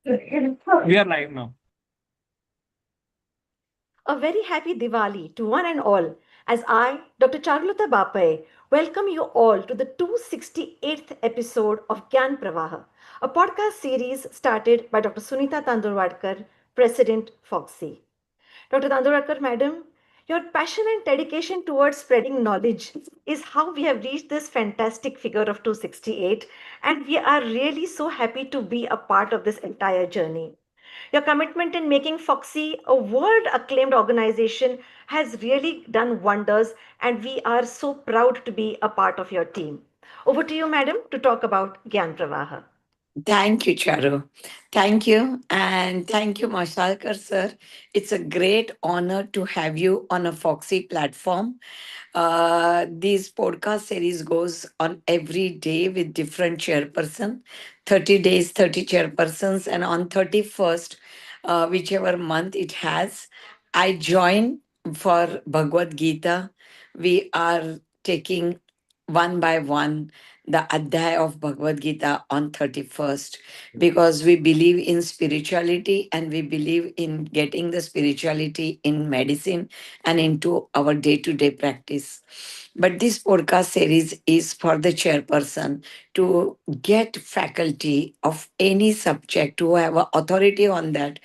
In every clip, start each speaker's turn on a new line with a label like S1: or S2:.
S1: We are live now.
S2: A very happy Diwali to one and all, as I, Dr. Charulata Bapai, welcome you all to the 268th episode of Gyan Pravah, a podcast series started by Dr. Sunita Tandulwadkar, President Fogsi. Dr. Tandulwadkar, Madam, your passion and dedication towards spreading knowledge is how we have reached this fantastic figure of 268, and we are really so happy to be a part of this entire journey. Your commitment in making Foxy a world acclaimed organization has really done wonders, and we are so proud to be a part of your team. Over to you, madam, to talk about Gyan Pravaha.
S3: Thank you, Charu. Thank you. And thank you, Mashelkar, sir. It's a great honor to have you on a Foxy platform. This podcast series goes on every day with different chairperson, 30 days, 30 chairpersons. And on 31st, whichever month it has, I join for Bhagavad Gita. We are taking one by one the Adhyay of Bhagavad Gita on 31st because we believe in spirituality and we believe in getting the spirituality in medicine and into our day to day practice. But this podcast series is for the chairperson to get faculty of any subject who have a authority on that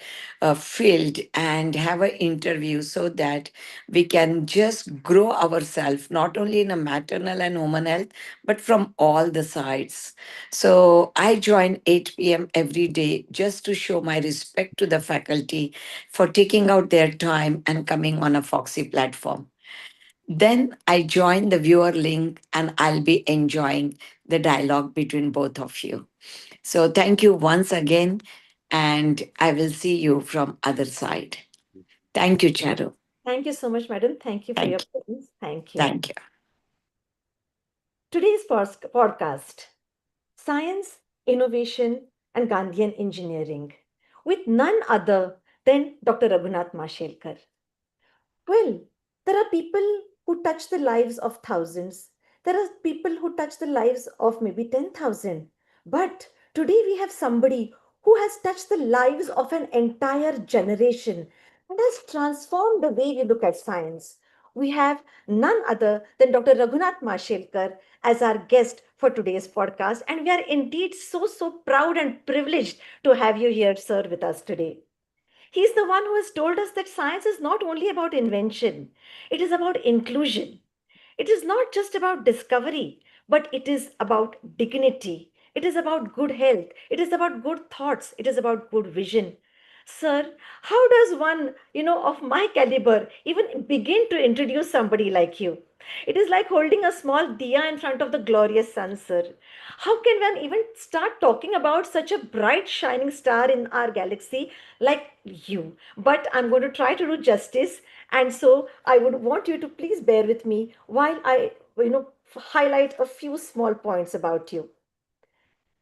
S3: field and have an interview so that we can just grow ourselves not only in a maternal and woman health but from all the sides. So I join 8 p.m. every day just to show my respect to the faculty for taking out their time and coming on a Foxy platform. Then I join the viewer link and I'll be enjoying the dialogue between both of you. So thank you once again, and I will see you from other side. Thank you, Charu.
S2: Thank you so much, madam. Thank you for your
S3: Thank you.
S2: presence. Thank you.
S3: Thank you.
S2: Today's podcast Science, Innovation, and Gandhian Engineering with none other than Dr. Raghunath Mashelkar. Well, there are people who touch the lives of thousands. There are people who touch the lives of maybe 10,000. But today we have somebody who has touched the lives of an entire generation and has transformed the way we look at science. We have none other than Dr. Raghunath Mashelkar as our guest for today's podcast. And we are indeed so proud and privileged to have you here, sir, with us today. He's the one who has told us that science is not only about invention, it is about inclusion. It is not just about discovery, but it is about dignity. It is about good health. It is about good thoughts. It is about good vision. Sir, how does one, of my caliber even begin to introduce somebody like you? It is like holding a small diya in front of the glorious sun, sir. How can one even start talking about such a bright, shining star in our galaxy like you? But I'm going to try to do justice. And so I would want you to please bear with me while I, highlight a few small points about you.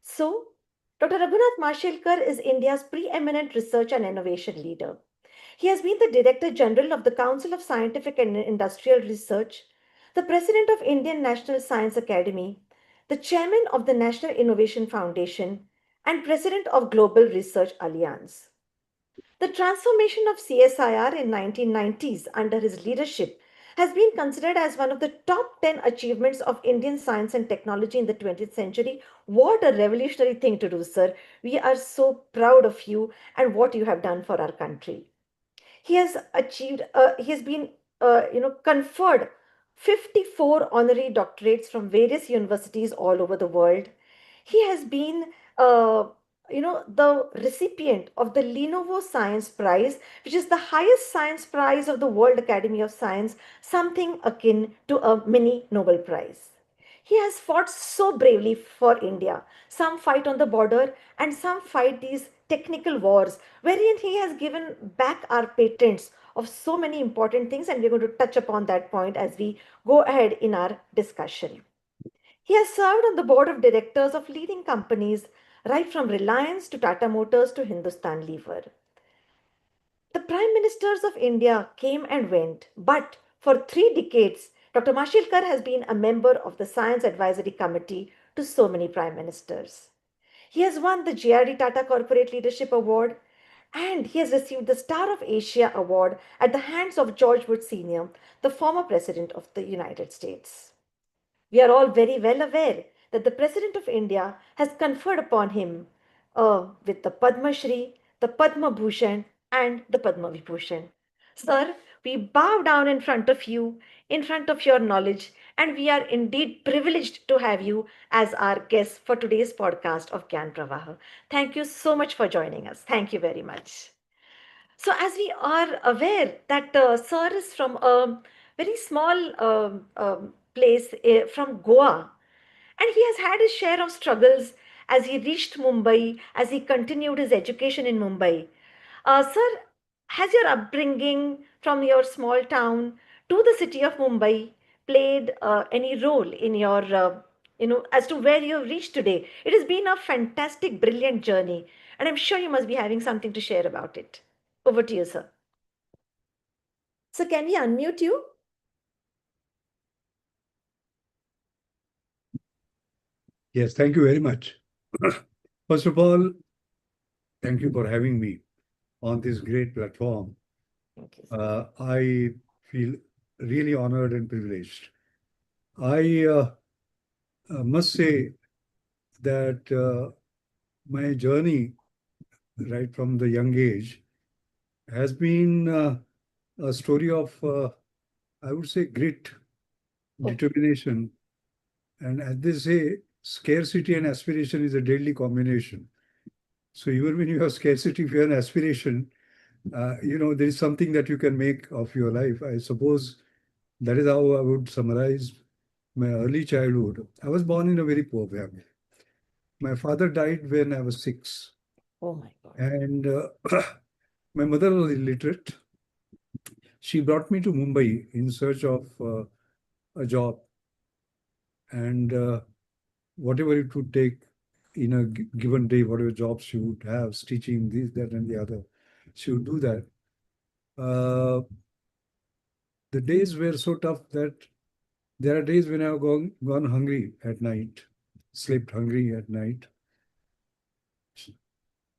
S2: So, Dr. Raghunath Mashelkar is India's preeminent research and innovation leader. He has been the Director General of the Council of Scientific and Industrial Research, the President of Indian National Science Academy, the Chairman of the National Innovation Foundation, and President of Global Research Alliance. The transformation of CSIR in 1990s under his leadership has been considered as one of the top 10 achievements of Indian science and technology in the 20th century. What a revolutionary thing to do, sir. We are so proud of you and what you have done for our country. He has been, conferred 54 honorary doctorates from various universities all over the world. He has been, the recipient of the Lenovo Science Prize, which is the highest science prize of the World Academy of Science, something akin to a mini Nobel Prize. He has fought so bravely for India. Some fight on the border and some fight these technical wars, wherein he has given back our patents of so many important things, and we're going to touch upon that point as we go ahead in our discussion. He has served on the board of directors of leading companies right from Reliance to Tata Motors to Hindustan Lever. The prime ministers of India came and went, but for 3 decades, Dr. Mashilkar has been a member of the Science Advisory Committee to so many prime ministers. He has won the JRD Tata Corporate Leadership Award, and he has received the Star of Asia Award at the hands of George Bush Sr., the former President of the United States. We are all very well aware that the President of India has conferred upon him with the Padma Shri, the Padma Bhushan, and the Padma Vibhushan. Sir, we bow down in front of you, in front of your knowledge, and we are indeed privileged to have you as our guest for today's podcast of Gyan Pravah. Thank you so much for joining us. Thank you very much. So, as we are aware that Sir is from a very small place from Goa, and he has had his share of struggles as he reached Mumbai, as he continued his education in Mumbai. Sir, has your upbringing from your small town to the city of Mumbai played any role in your, as to where you have reached today? It has been a fantastic, brilliant journey, and I'm sure you must be having something to share about it. Over to you, sir. So, can we unmute you?
S4: Yes, thank you very much. First of all, thank you for having me on this great platform.
S2: Thank you, sir.
S4: I feel really honored and privileged. I must say that my journey, right from the young age, has been a story of, I would say, grit, determination, and as they say, scarcity and aspiration is a deadly combination. So even when you have scarcity, if you have an aspiration, there is something that you can make of your life. I suppose that is how I would summarize my early childhood. I was born in a very poor family. My father died when I was 6.
S2: Oh my God.
S4: And my mother was illiterate. She brought me to Mumbai in search of a job. And whatever it would take in a given day, whatever jobs she would have, stitching, this, that, and the other, she would do that. The days were so tough that there are days when I've gone hungry at night, slept hungry at night.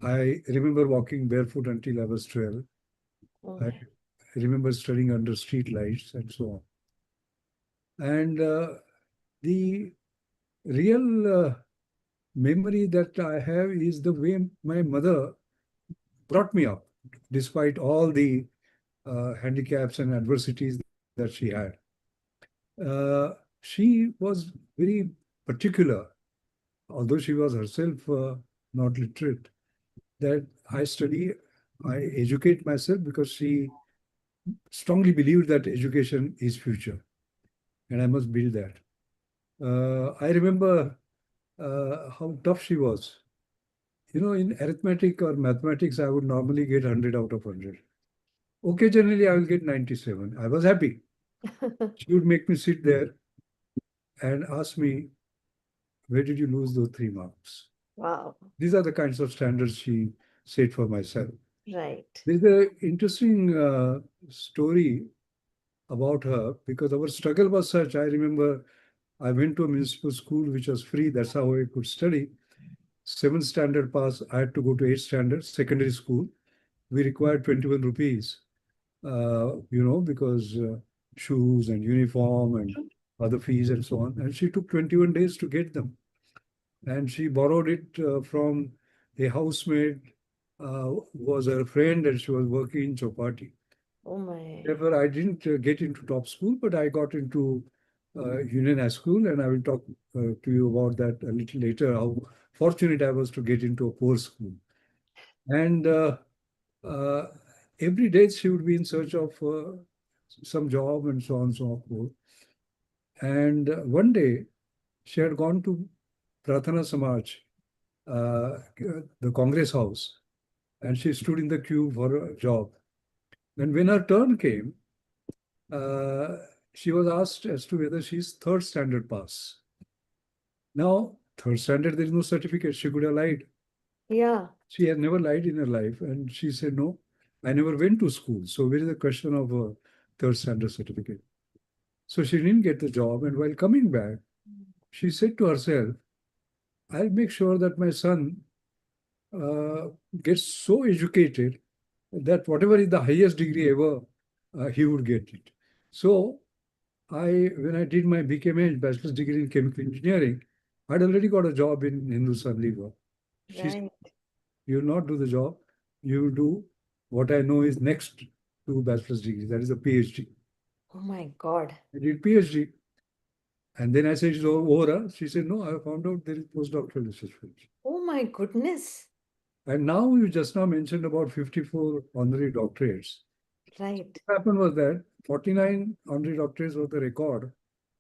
S4: I remember walking barefoot until I was 12.
S2: Oh
S4: I
S2: my.
S4: remember studying under street lights and so on. And the real memory that I have is the way my mother brought me up, despite all the handicaps and adversities that she had. She was very particular, although she was herself not literate, that I study, I educate myself, because she strongly believed that education is future and I must build that. I remember how tough she was. In arithmetic or mathematics, I would normally get 100 out of 100. Occasionally, I will get 97. I was happy. She would make me sit there and ask me, where did you lose those 3 marks?
S2: Wow.
S4: These are the kinds of standards she set for myself.
S2: Right.
S4: There's an interesting story about her, because our struggle was such. I remember I went to a municipal school which was free. That's how I could study. 7th standard pass, I had to go to 8th standard, secondary school. We required 21 rupees, because shoes and uniform and other fees and so on. And she took 21 days to get them. And she borrowed it from a housemaid who was her friend, and she was working in Chopati.
S2: Oh my.
S4: Therefore, I didn't get into top school, but I got into Union High School, and I will talk to you about that a little later, how fortunate I was to get into a poor school. And uh, every day she would be in search of some job and so on and so forth. And one day she had gone to Pratana Samaj, the Congress House, and she stood in the queue for a job. And when her turn came, she was asked as to whether she's 3rd standard pass. Now, 3rd standard, there is no certificate. She could have lied.
S2: Yeah.
S4: She had never lied in her life. And she said, no, I never went to school. So where is the question of a 3rd standard certificate? So she didn't get the job. And while coming back, she said to herself I'll make sure that my son gets so educated that whatever is the highest degree ever, he would get it. So when I did my BKM, bachelor's degree in chemical engineering, I'd already got a job in Hindustan Lever. She said,
S2: Right.
S4: you will not do the job, you will do what I know is next to bachelor's degree, that is a PhD.
S2: Oh my God.
S4: I did PhD. And then I said, it's over. She said, no, I found out there is postdoctoral research fellowship.
S2: Oh my goodness.
S4: And now you just now mentioned about 54 honorary doctorates.
S2: Right.
S4: What happened was that 49 honorary doctorates was the record,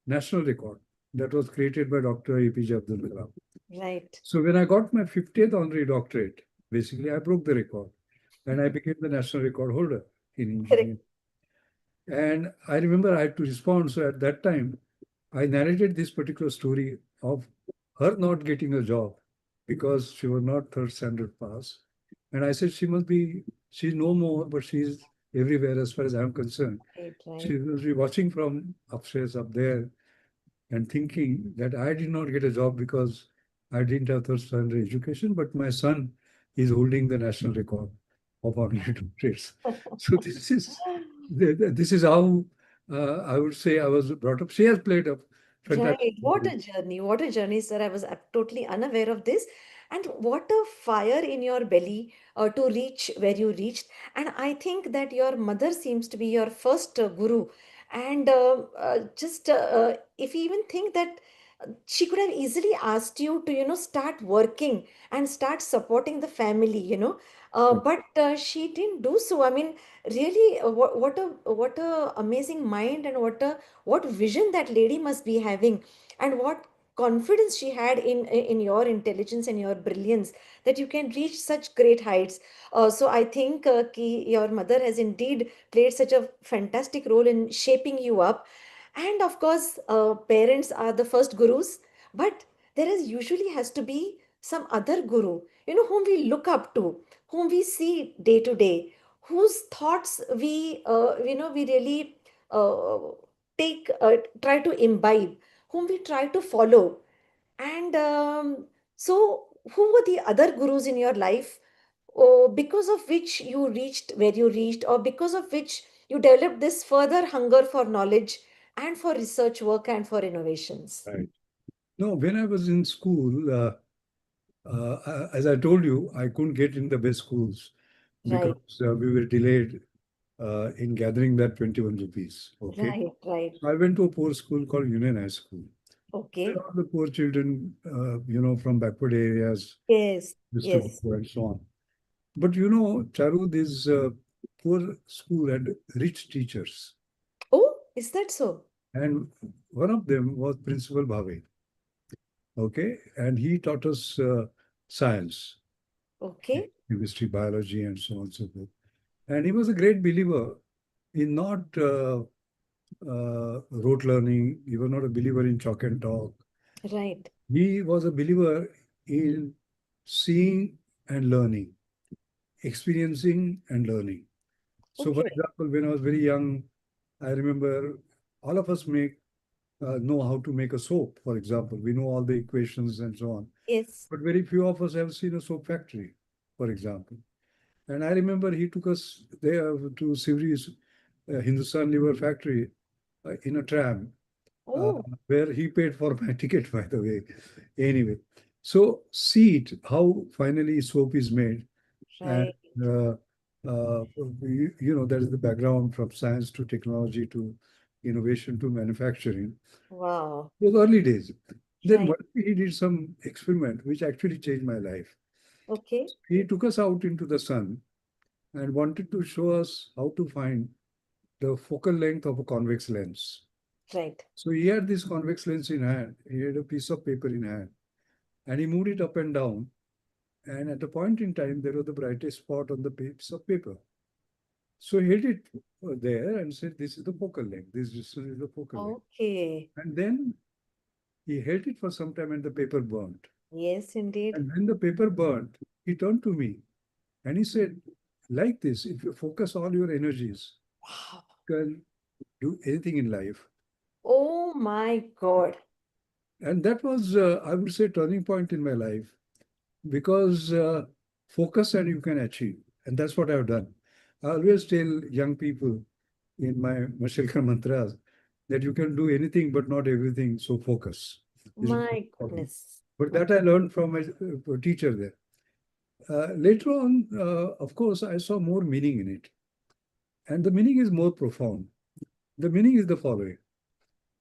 S4: national record, that was created by Dr. APJ Abdul Kalam.
S2: Right.
S4: So when I got my 50th honorary doctorate, basically I broke the record and I became the national record holder in engineering.
S2: Correct.
S4: And I remember I had to respond. So at that time, I narrated this particular story of her not getting a job because she was not third standard pass. And I said, she's no more, but she's everywhere as far as I'm concerned.
S2: Right.
S4: She
S2: Right.
S4: will be watching from upstairs up there and thinking that I did not get a job because I didn't have third standard education, but my son is holding the national record of honorary doctorates. So this is how I would say I was brought up. She has played a fantastic
S2: Right. What
S4: role.
S2: a journey. What a journey, sir. I was totally unaware of this. And what a fire in your belly to reach where you reached. And I think that your mother seems to be your first guru. And just if you even think that she could have easily asked you to, start working and start supporting the family, but she didn't do so. I mean, really, what a amazing mind, and what vision that lady must be having, and what confidence she had in your intelligence and your brilliance, that you can reach such great heights. So I think your mother has indeed played such a fantastic role in shaping you up. And of course, parents are the first gurus, but there is usually has to be some other guru, whom we look up to, whom we see day to day, whose thoughts we really uh, take try to imbibe, whom we try to follow. And so who were the other gurus in your life, because of which you reached where you reached, or because of which you developed this further hunger for knowledge and for research work and for innovations?
S4: Right. No, when I was in school, as I told you, I couldn't get in the best schools
S2: Right.
S4: because we were delayed in gathering that 21 rupees. Okay.
S2: Right. Right.
S4: So I went to a poor school called Union High School. Where
S2: Okay.
S4: all the poor children, from backward areas
S2: Yes.
S4: used to
S2: Yes.
S4: go and so on. But Charu, this poor school had rich teachers.
S2: Oh, is that so?
S4: And one of them was Principal Bhave. Okay. And he taught us science,
S2: Okay.
S4: chemistry, biology, and so on and so forth. And he was a great believer in not rote learning. He was not a believer in chalk and talk.
S2: Right.
S4: He was a believer in seeing and learning, experiencing and learning. So, for
S2: Okay.
S4: example, when I was very young, I remember all of us know how to make a soap, for example. We know all the equations and so on.
S2: Yes.
S4: But very few of us have seen a soap factory, for example. And I remember he took us there to Sivri's Hindustan Liver Factory in a tram,
S2: Oh,
S4: where he paid for my ticket, by the way. Anyway, so see it, how finally soap is made. And
S2: right.
S4: that is the background from science to technology to innovation to manufacturing.
S2: Wow.
S4: Those early days. Then
S2: Right.
S4: one day he did some experiment which actually changed my life.
S2: Okay.
S4: He took us out into the sun and wanted to show us how to find the focal length of a convex lens.
S2: Right.
S4: So he had this convex lens in hand. He had a piece of paper in hand, and he moved it up and down. And at a point in time, there was the brightest spot on the piece of paper. So he held it there and said, "This is the focal length. This distance is the focal length."
S2: Okay.
S4: And then he held it for some time, and the paper burnt.
S2: Yes, indeed.
S4: And when the paper burnt, he turned to me and he said, "Like this, if you focus all your energies,
S2: Wow.
S4: you can do anything in life."
S2: Oh my God.
S4: And that was, I would say, turning point in my life because focus and you can achieve. And that's what I've done. I always tell young people in my Mashelkar mantras that you can do anything but not everything, so focus. Is
S2: My goodness.
S4: But that I learned from my teacher there. Later on, of course, I saw more meaning in it. And the meaning is more profound. The meaning is the following.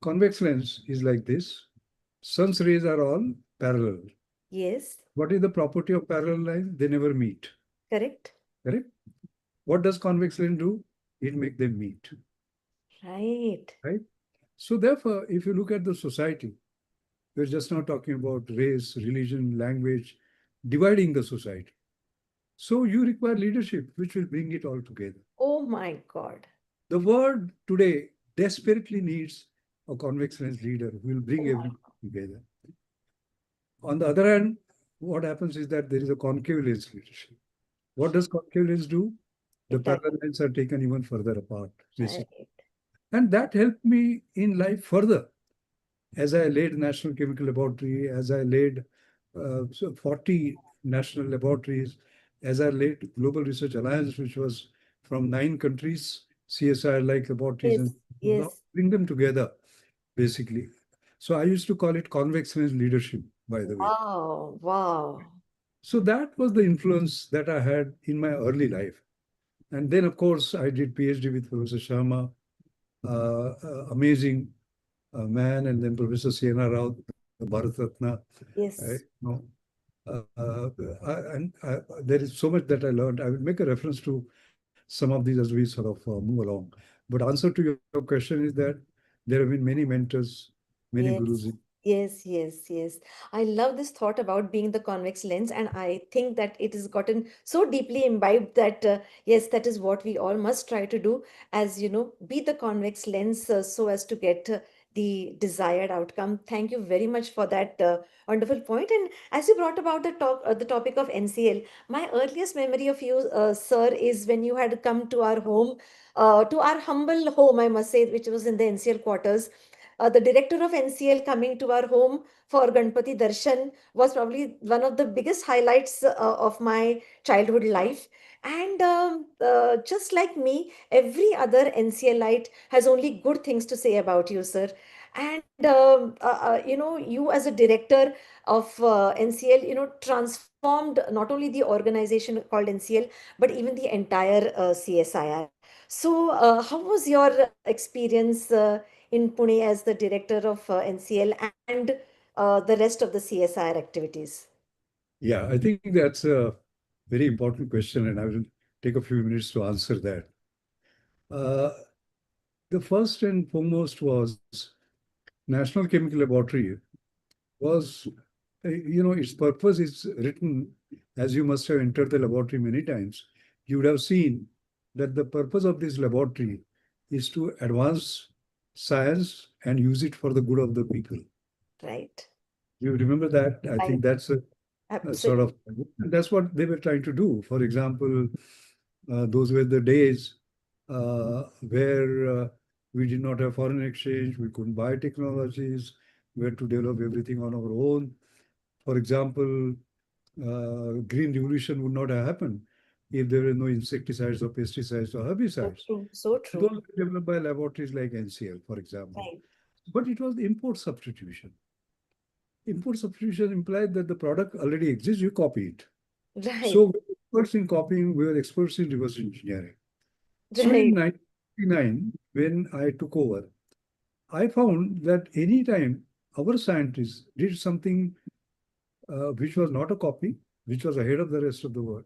S4: Convex lens is like this. Sun's rays are all parallel.
S2: Yes,
S4: What is the property of parallel lines? They never meet.
S2: correct.
S4: Correct? What does convex lens do? It makes them meet.
S2: Right.
S4: Right? So therefore, if you look at the society, we're just not talking about race, religion, language, dividing the society. So you require leadership, which will bring it all together.
S2: Oh my God.
S4: The world today desperately needs a convex lens leader who will bring
S2: Oh my
S4: everything together. On the other hand, what happens is that there is a concave lens leadership. What does concave lens do? The
S2: God.
S4: parallel lens are taken even further apart, basically.
S2: Right.
S4: And that helped me in life further. As I led National Chemical Laboratory, as I led 40 national laboratories, as I led Global Research Alliance, which was from 9 countries, CSIR-like laboratories,
S2: Yes,
S4: and
S2: yes.
S4: bring them together, basically. So I used to call it convex lens leadership, by the way.
S2: Wow, wow.
S4: So that was the influence that I had in my early life. And then, of course, I did PhD with Professor Sharma, amazing man, and then Professor C.N.R. Rao, the Bharat Ratna.
S2: Yes.
S4: You there is so much that I learned. I will make a reference to some of these as we sort of move along. But answer to your question is that there have been many mentors, many gurus.
S2: Yes, yes, yes, yes. I love this thought about being the convex lens, and I think that it has gotten so deeply imbibed that yes, that is what we all must try to do, as you know, be the convex lens so as to get the desired outcome. Thank you very much for that wonderful point. And as you brought about the topic of NCL, my earliest memory of you, sir, is when you had come to our home, to our humble home, I must say, which was in the NCL quarters. The director of NCL coming to our home for Ganpati Darshan was probably one of the biggest highlights of my childhood life. And just like me, every other NCLite has only good things to say about you, sir. And you know, you as a director of NCL, you know, transformed not only the organization called NCL, but even the entire CSIR. So, how was your experience in Pune as the director of NCL and the rest of the CSIR activities?
S4: Yeah, I think that's a very important question, and I will take a few minutes to answer that. Uh, the first and foremost was National Chemical Laboratory was, its purpose is written, as you must have entered the laboratory many times, you would have seen that the purpose of this laboratory is to advance science and use it for the good of the people.
S2: Right.
S4: You remember that? I
S2: I
S4: think that's a sort
S2: absolutely.
S4: of, that's what they were trying to do. For example, those were the days where we did not have foreign exchange, we couldn't buy technologies, we had to develop everything on our own. For example, green revolution would not have happened if there were no insecticides or pesticides or
S2: So
S4: herbicides.
S2: true. So
S4: Those
S2: true.
S4: were developed by laboratories like NCL, for example.
S2: Right.
S4: But it was the import substitution. Import substitution implied that the product already exists, you copy it. So
S2: Right.
S4: we were experts in copying, we were experts in reverse engineering. So in
S2: Right.
S4: 1999, when I took over, I found that anytime our scientists did something which was not a copy, which was ahead of the rest of the world,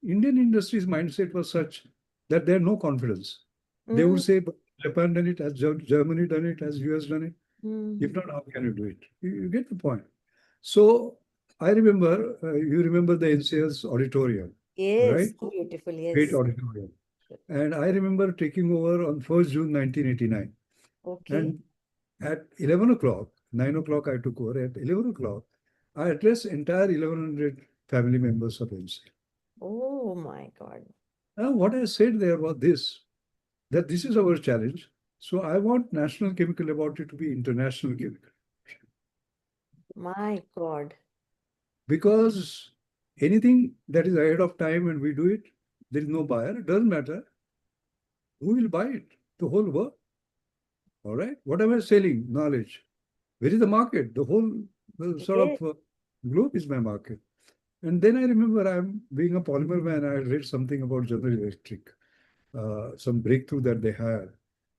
S4: Indian industry's mindset was such that they had no confidence. They would
S2: Mm,
S4: say, "But Japan done it, has Germany done it, has US done it? If
S2: mm.
S4: not, how can you do it?" You get the point. So I remember, you remember the NCS auditorium,
S2: Yes.
S4: right?
S2: So beautiful.
S4: Great
S2: Yes.
S4: auditorium. And I remember taking over on 1st June 1989.
S2: Okay.
S4: And at 11 o'clock, 9 o'clock, I took over. At 11 o'clock, I addressed entire 1100 family members of NCL.
S2: Oh my God.
S4: Now, what I said there was this, that this is our challenge. So I want National Chemical Laboratory to be international chemical.
S2: My God.
S4: Because anything that is ahead of time and we do it, there is no buyer. It doesn't matter. Who will buy it? The whole world. All right. What am I selling? Knowledge. Where is the market? The whole sort
S2: Yes.
S4: of globe is my market. And then I remember I'm being a polymer man, I had read something about General Electric, some breakthrough that they had.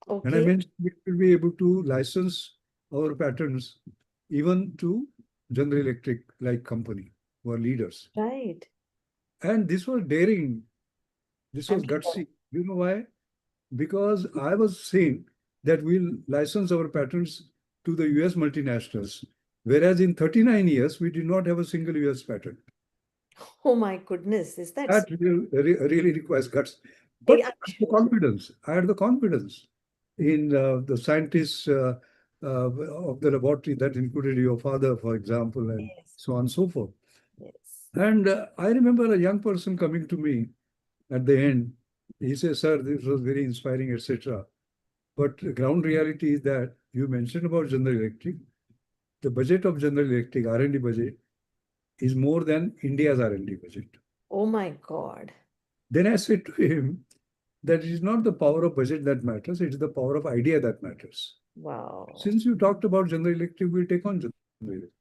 S4: And I
S2: Okay.
S4: mentioned we will be able to license our patents even to General Electric like company who are leaders.
S2: Right.
S4: And this was daring. This was
S2: I'm sure.
S4: gutsy. You know why? Because I was saying that we'll license our patents to the US multinationals, whereas in 39 years, we did not have a single US patent.
S2: Oh my goodness. Is that
S4: That really requires guts.
S2: Hey,
S4: But
S2: I'm
S4: the
S2: sure.
S4: confidence, I had the confidence in the scientists of the laboratory that included your father, for example, and
S2: Yes.
S4: so on and so forth.
S2: Yes.
S4: And I remember a young person coming to me at the end. He says, "Sir, this was very inspiring, etc." But the ground reality is that you mentioned about General Electric. The budget of General Electric, R&D budget, is more than India's R&D budget.
S2: Oh my God.
S4: Then I said to him that it is not the power of budget that matters, it is the power of idea that matters.
S2: Wow.
S4: Since you talked about General Electric, we'll take on General Electric.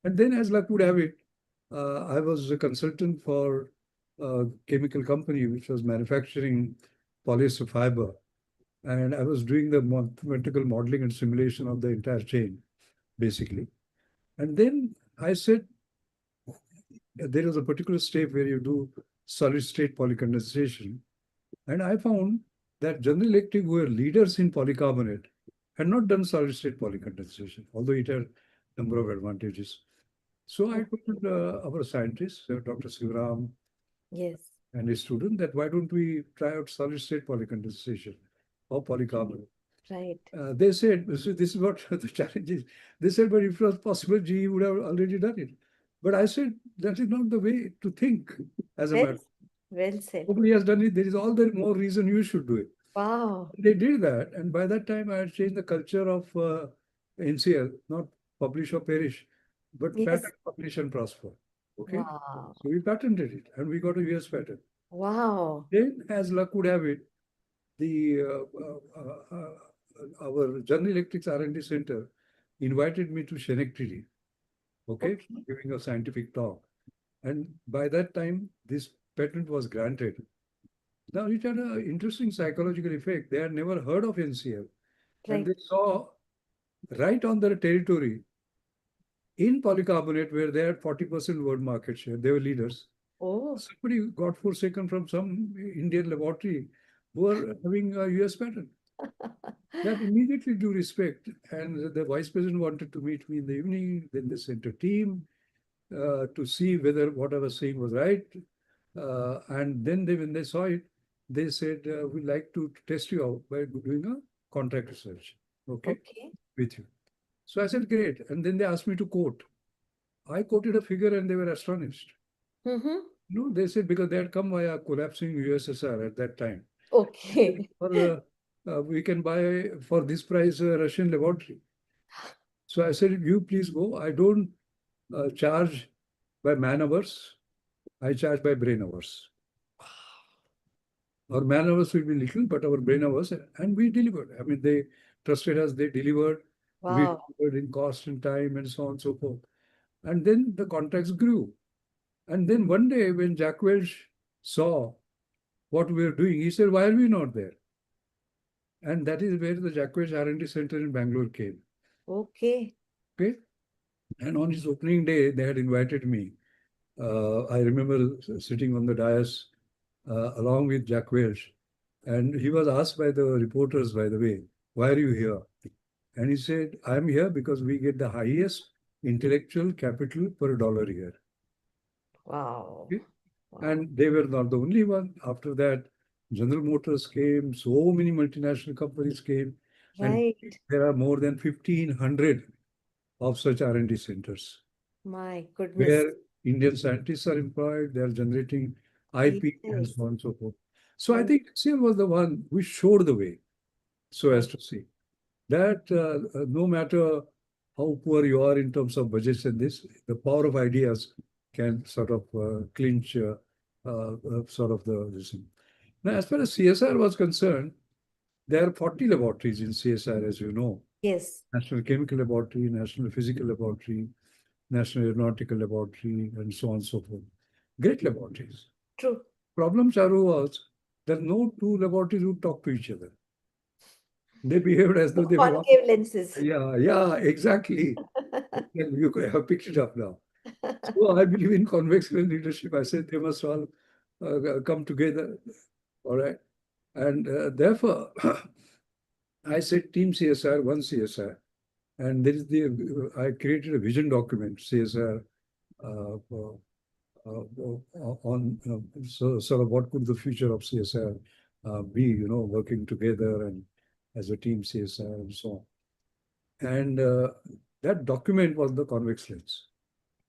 S4: And then, as luck would have it, I was a consultant for a chemical company which was manufacturing polyester fiber. And I was doing the mathematical modeling and simulation of the entire chain, basically. And then I said, there is a particular step where you do solid state polycondensation. And I found that General Electric, who were leaders in polycarbonate, had not done solid state polycondensation, although it had a number of advantages. So I told our scientists, Dr. Sivaram
S2: Yes.
S4: and his student, that why don't we try out solid state polycondensation or polycarbonate?
S2: Right.
S4: They said, so this is what the challenge is. They said, but if it was possible, GE would have already done it. But I said, that is not the way to think as a
S2: Well,
S4: matter.
S2: well said.
S4: Nobody has done it. There is all the more reason you should do it.
S2: Wow.
S4: They did that. And by that time, I had changed the culture of NCL, not publish or perish, but
S2: Yes.
S4: patent, publish and prosper. Okay.
S2: Wow.
S4: So we patented it and we got a US patent.
S2: Wow.
S4: Then, as luck would have it, the our General Electric's R&D Center invited me to Schenectady, okay, giving a scientific talk. And by that time, this patent was granted. Now, it had an interesting psychological effect. They had never heard of NCL. And
S2: Right.
S4: they saw right on their territory in polycarbonate, where they had 40% world market share, they were leaders.
S2: Oh,
S4: Somebody got forsaken from some Indian laboratory who were having a US patent. That immediately drew respect. And the vice president wanted to meet me in the evening. Then they sent a team to see whether what I was saying was right. And then when they saw it, they said, we'd like to test you out by doing a contract research, okay,
S2: okay.
S4: with you. So I said, great. And then they asked me to quote. I quoted a figure and they were astonished.
S2: Mm-hmm.
S4: No, they said because they had come via collapsing USSR at that time.
S2: Okay.
S4: Or we can buy for this price a Russian laboratory. So I said, you please go. I don't charge by man hours. I charge by brain hours. Our man hours will be little, but our brain hours, and we delivered. I mean, they trusted us, they delivered. We
S2: Wow.
S4: delivered in cost and time and so on and so forth. And then the contracts grew. And then one day when Jack Welch saw what we were doing, he said, why are we not there? And that is where the Jack Welch R&D Center in Bangalore came.
S2: Okay.
S4: Okay. And on his opening day, they had invited me. I remember sitting on the dais along with Jack Welch. And he was asked by the reporters, by the way, why are you here? And he said, I'm here because we get the highest intellectual capital per dollar here.
S2: Wow.
S4: Okay?
S2: Wow.
S4: And they were not the only one. After that, General Motors came, so many multinational companies came. And
S2: Right.
S4: there are more than 1,500 of such R&D centers
S2: My goodness.
S4: where Indian scientists are employed, they are generating IP and
S2: Yes.
S4: so on and so forth. So I
S2: Yes.
S4: think HCL was the one which showed the way, so as to say that no matter how poor you are in terms of budgets and this, the power of ideas can sort of clinch sort of the reason. Now, as far as CSR was concerned, there are 40 laboratories in CSR, as you know.
S2: Yes,
S4: National Chemical Laboratory, National Physical Laboratory, National Aeronautical Laboratory, and so on and so forth. Great laboratories.
S2: true.
S4: Problem, Charu, was that no two laboratories would talk to each other. They behaved as though they were one.
S2: Concave lenses.
S4: Yeah, exactly. You have picked it up now. So I believe in convex lens leadership. I said they must all come together. All right. And therefore, I said team CSR, one CSR. And there is I created a vision document, CSR, on so sort of what could the future of CSR be, working together and as a team CSR and so on. And that document was the convex lens,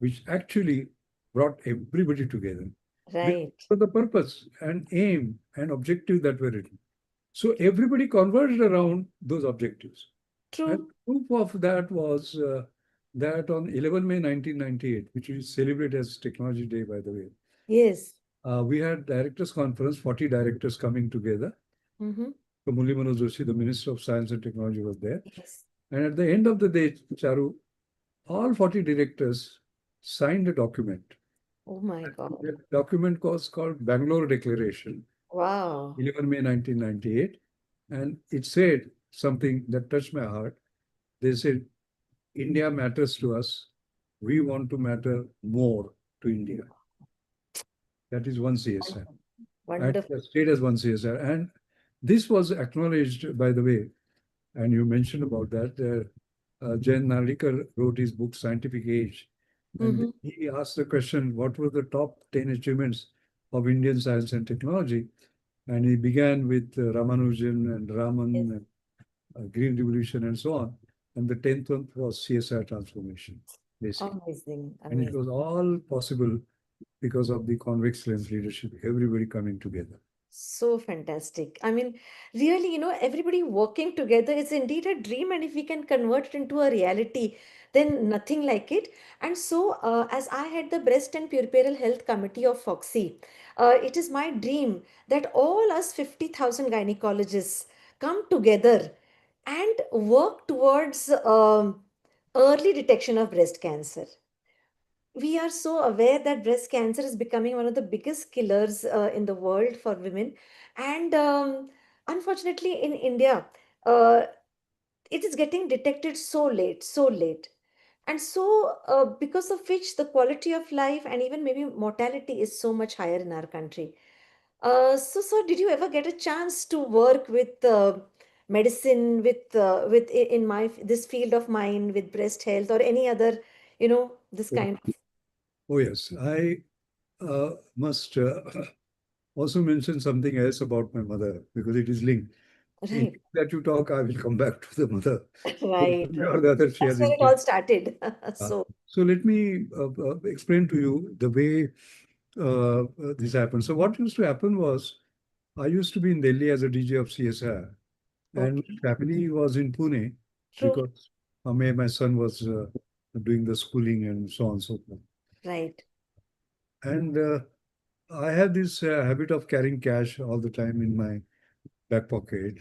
S4: which actually brought everybody together.
S2: Right.
S4: For the purpose and aim and objective that were written. So everybody converged around those objectives. And
S2: True.
S4: proof of that was that on 11 May 1998, which we celebrate as Technology Day, by the way,
S2: Yes.
S4: we had directors conference, 40 directors coming together.
S2: Mm-hmm.
S4: So Murli Manoj Joshi, the Minister of Science and Technology, was there.
S2: Yes.
S4: And at the end of the day, Charu, all 40 directors signed a document.
S2: Oh my God.
S4: That document was called Bangalore Declaration,
S2: Wow.
S4: 11 May 1998. And it said something that touched my heart. They said, India matters to us. We want to matter more to India. That is one CSR.
S2: Wonderful.
S4: That stayed as one CSR. And this was acknowledged, by the way, and you mentioned about that. Gyan Pravah wrote his book, Scientific Age. And
S2: Mhm.
S4: he asked the question, what were the top 10 achievements of Indian science and technology? And he began with Ramanujan and Raman,
S2: Yes.
S4: and Green Revolution, and so on. And the 10th one was CSR transformation, basically.
S2: Amazing.
S4: And it
S2: Amazing.
S4: was all possible because of the convex lens leadership, everybody coming together.
S2: So fantastic. I mean, really, everybody working together is indeed a dream. And if we can convert it into a reality, then nothing like it. And so, as I had the Breast and Puerperal Health Committee of Foxy, it is my dream that all us 50,000 gynecologists come together and work towards early detection of breast cancer. We are so aware that breast cancer is becoming one of the biggest killers in the world for women. And unfortunately, in India, uh, it is getting detected so late, so late. And so, because of which the quality of life and even maybe mortality is so much higher in our country. So, did you ever get a chance to work with medicine, with in my this field of mine, with breast health or any other, this
S4: Oh,
S2: kind of
S4: oh, yes. I must also mention something else about my mother because it is linked. In
S2: right.
S4: that you talk, I will come back to the mother.
S2: Right,
S4: Or
S2: right.
S4: the other, she
S2: That's
S4: has
S2: where it
S4: influenced.
S2: all started.
S4: Uh,
S2: So,
S4: So let me explain to you the way this happened. So what used to happen was, I used to be in Delhi as a DJ of CSR, and
S2: okay,
S4: my family was in Pune
S2: true,
S4: because my son was doing the schooling and so on and so forth.
S2: right.
S4: And I had this habit of carrying cash all the time in my back pocket.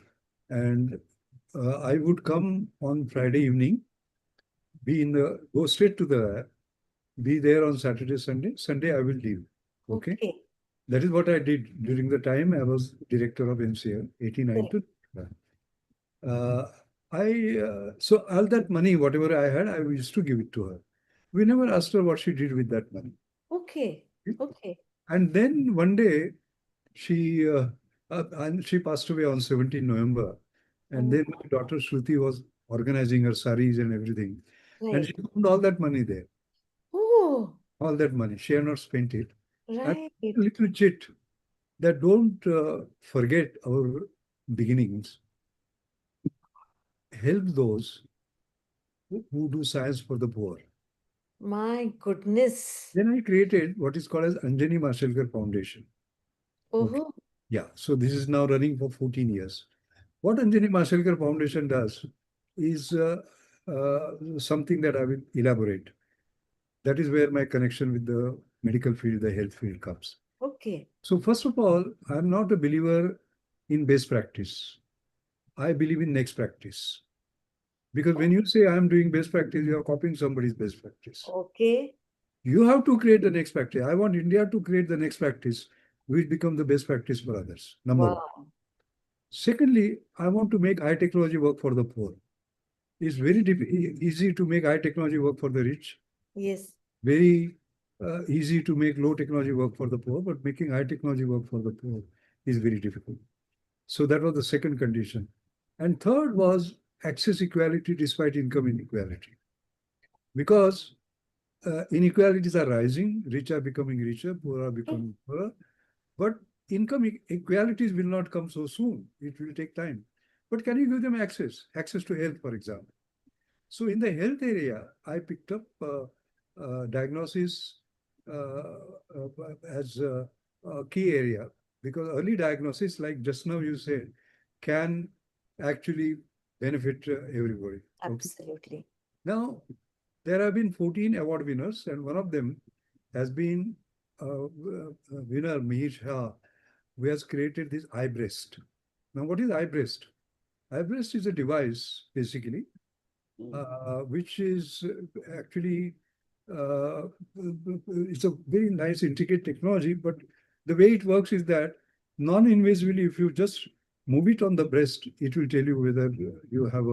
S4: And I would come on Friday evening, go straight to the, be there on Saturday, Sunday. Sunday, I will leave. Okay.
S2: Okay,
S4: That is what I did during the time I was director of MCL, 89
S2: correct.
S4: to. Uh, so all that money, whatever I had, I used to give it to her. We never asked her what she did with that money.
S2: Okay, okay.
S4: And then one day, she passed away on 17 November. And
S2: Oh,
S4: then my daughter Shruti was organizing her saris and everything. And
S2: right.
S4: she found all that money there.
S2: Oh,
S4: All that money. She had not spent it. And
S2: right.
S4: a little chit that don't forget our beginnings. Help those who do science for the poor.
S2: My goodness.
S4: Then I created what is called as Anjani Mashelkar Foundation. Okay.
S2: Oh,
S4: Yeah. So this is now running for 14 years. What Anjani Mashelkar Foundation does is something that I will elaborate. That is where my connection with the medical field, the health field comes.
S2: Okay.
S4: So first of all, I'm not a believer in best practice. I believe in next practice. Because when you say I'm doing best practice, you are copying somebody's best practice.
S2: Okay.
S4: You have to create the next practice. I want India to create the next practice, which become the best practice for others. Number one.
S2: Wow.
S4: Secondly, I want to make high technology work for the poor. It's very easy to make high technology work for the rich.
S2: Yes.
S4: Very easy to make low technology work for the poor, but making high technology work for the poor is very difficult. So that was the second condition. And third was access equality despite income inequality. Because inequalities are rising, rich are becoming richer, poor are becoming poorer. But income equalities will not come so soon. It will take time. But can you give them access? Access to health, for example. So in the health area, I picked up diagnosis as a key area, because early diagnosis, like just now you said, can actually benefit everybody. Okay?
S2: Absolutely.
S4: Now, there have been 14 award winners, and one of them has been winner Mihir Shah, who has created this eye breast. Now, what is eye breast? Eye breast is a device, basically, which is actually it's a very nice intricate technology, but the way it works is that non-invasively, if you just move it on the breast, it will tell you whether you have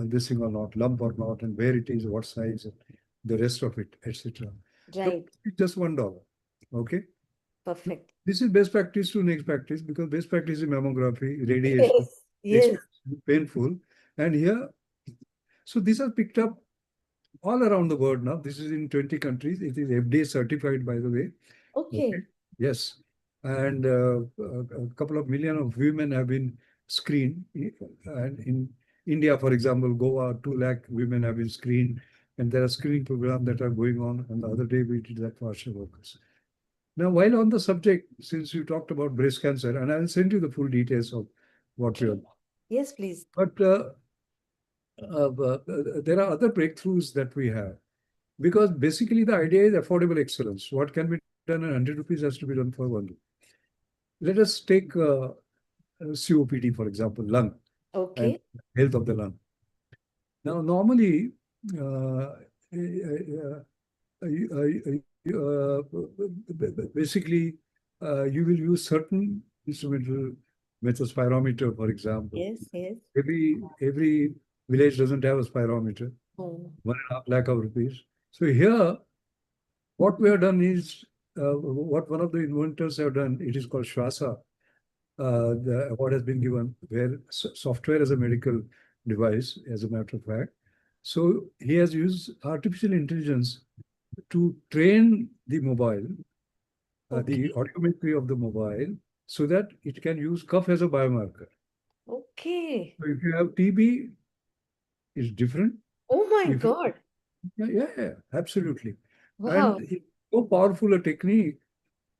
S4: this thing or not, lump or not, and where it is, what size, and the rest of it, etc.
S2: Right.
S4: It's just $1. Okay.
S2: Perfect.
S4: This is best practice to next practice, because best practice is mammography, radiation,
S2: Yes. Yes.
S4: expensive, painful, and here. So these are picked up all around the world now. This is in 20 countries. It is FDA certified, by the way.
S2: Okay.
S4: Yes. And a couple of million of women have been screened. And in India, for example, Goa, 2 lakh women have been screened. And there are screening programs that are going on. And the other day we did that for ASHA workers. Now, while on the subject, since you talked about breast cancer, and I'll send you the full details of what we are.
S2: Yes, please.
S4: But there are other breakthroughs that we have, because basically the idea is affordable excellence. What can be done at 100 rupees has to be done for 1 rupee. Let us take COPD, for example, lung,
S2: Okay.
S4: and health of the lung. Now, normally, basically, you will use certain instrumental methods, spirometer, for example.
S2: Yes. Yes.
S4: Every village doesn't have a spirometer.
S2: Oh.
S4: 1.5 lakh of rupees. So here, what we have done is, what one of the inventors have done, it is called Shwasa. The award has been given, where software as a medical device, as a matter of fact. So he has used artificial intelligence to train the mobile, the audiometry of the mobile, so that it can use cough as a biomarker.
S2: Okay.
S4: So if you have TB, it's different.
S2: Oh my
S4: If
S2: God.
S4: yeah, absolutely.
S2: Wow.
S4: And it's so powerful a technique,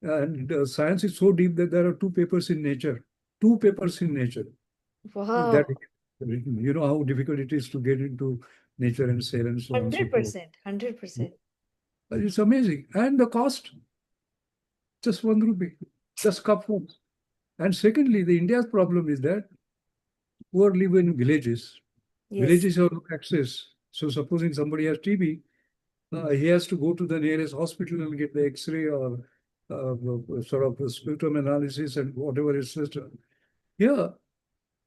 S4: and science is so deep that there are 2 papers in Nature. 2 papers in Nature
S2: Wow.
S4: that written. You know how difficult it is to get into Nature and Cell and so on and so forth.
S2: 100%. 100%.
S4: But it's amazing. And the cost, just 1 rupee, just cup phones. And secondly, the India's problem is that poor live in villages.
S2: Yes.
S4: Villages have no access. So supposing somebody has TB, he has to go to the nearest hospital and get the X-ray or sort of a sputum analysis and whatever is system. Here,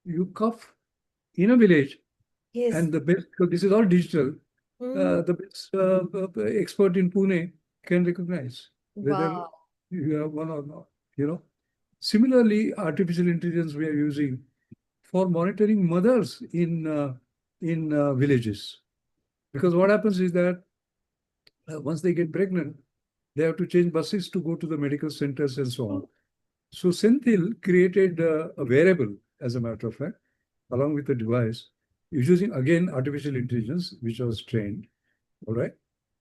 S4: you cough in a village,
S2: Yes.
S4: and the best, because this is all digital,
S2: Mm.
S4: the best expert in Pune can recognize whether
S2: Wow.
S4: you have one or not. You know. Similarly, artificial intelligence we are using for monitoring mothers in villages, because what happens is that once they get pregnant, they have to change buses to go to the medical centers and so on. So Senthil created a wearable, as a matter of fact, along with the device, using again artificial intelligence, which was trained, all right,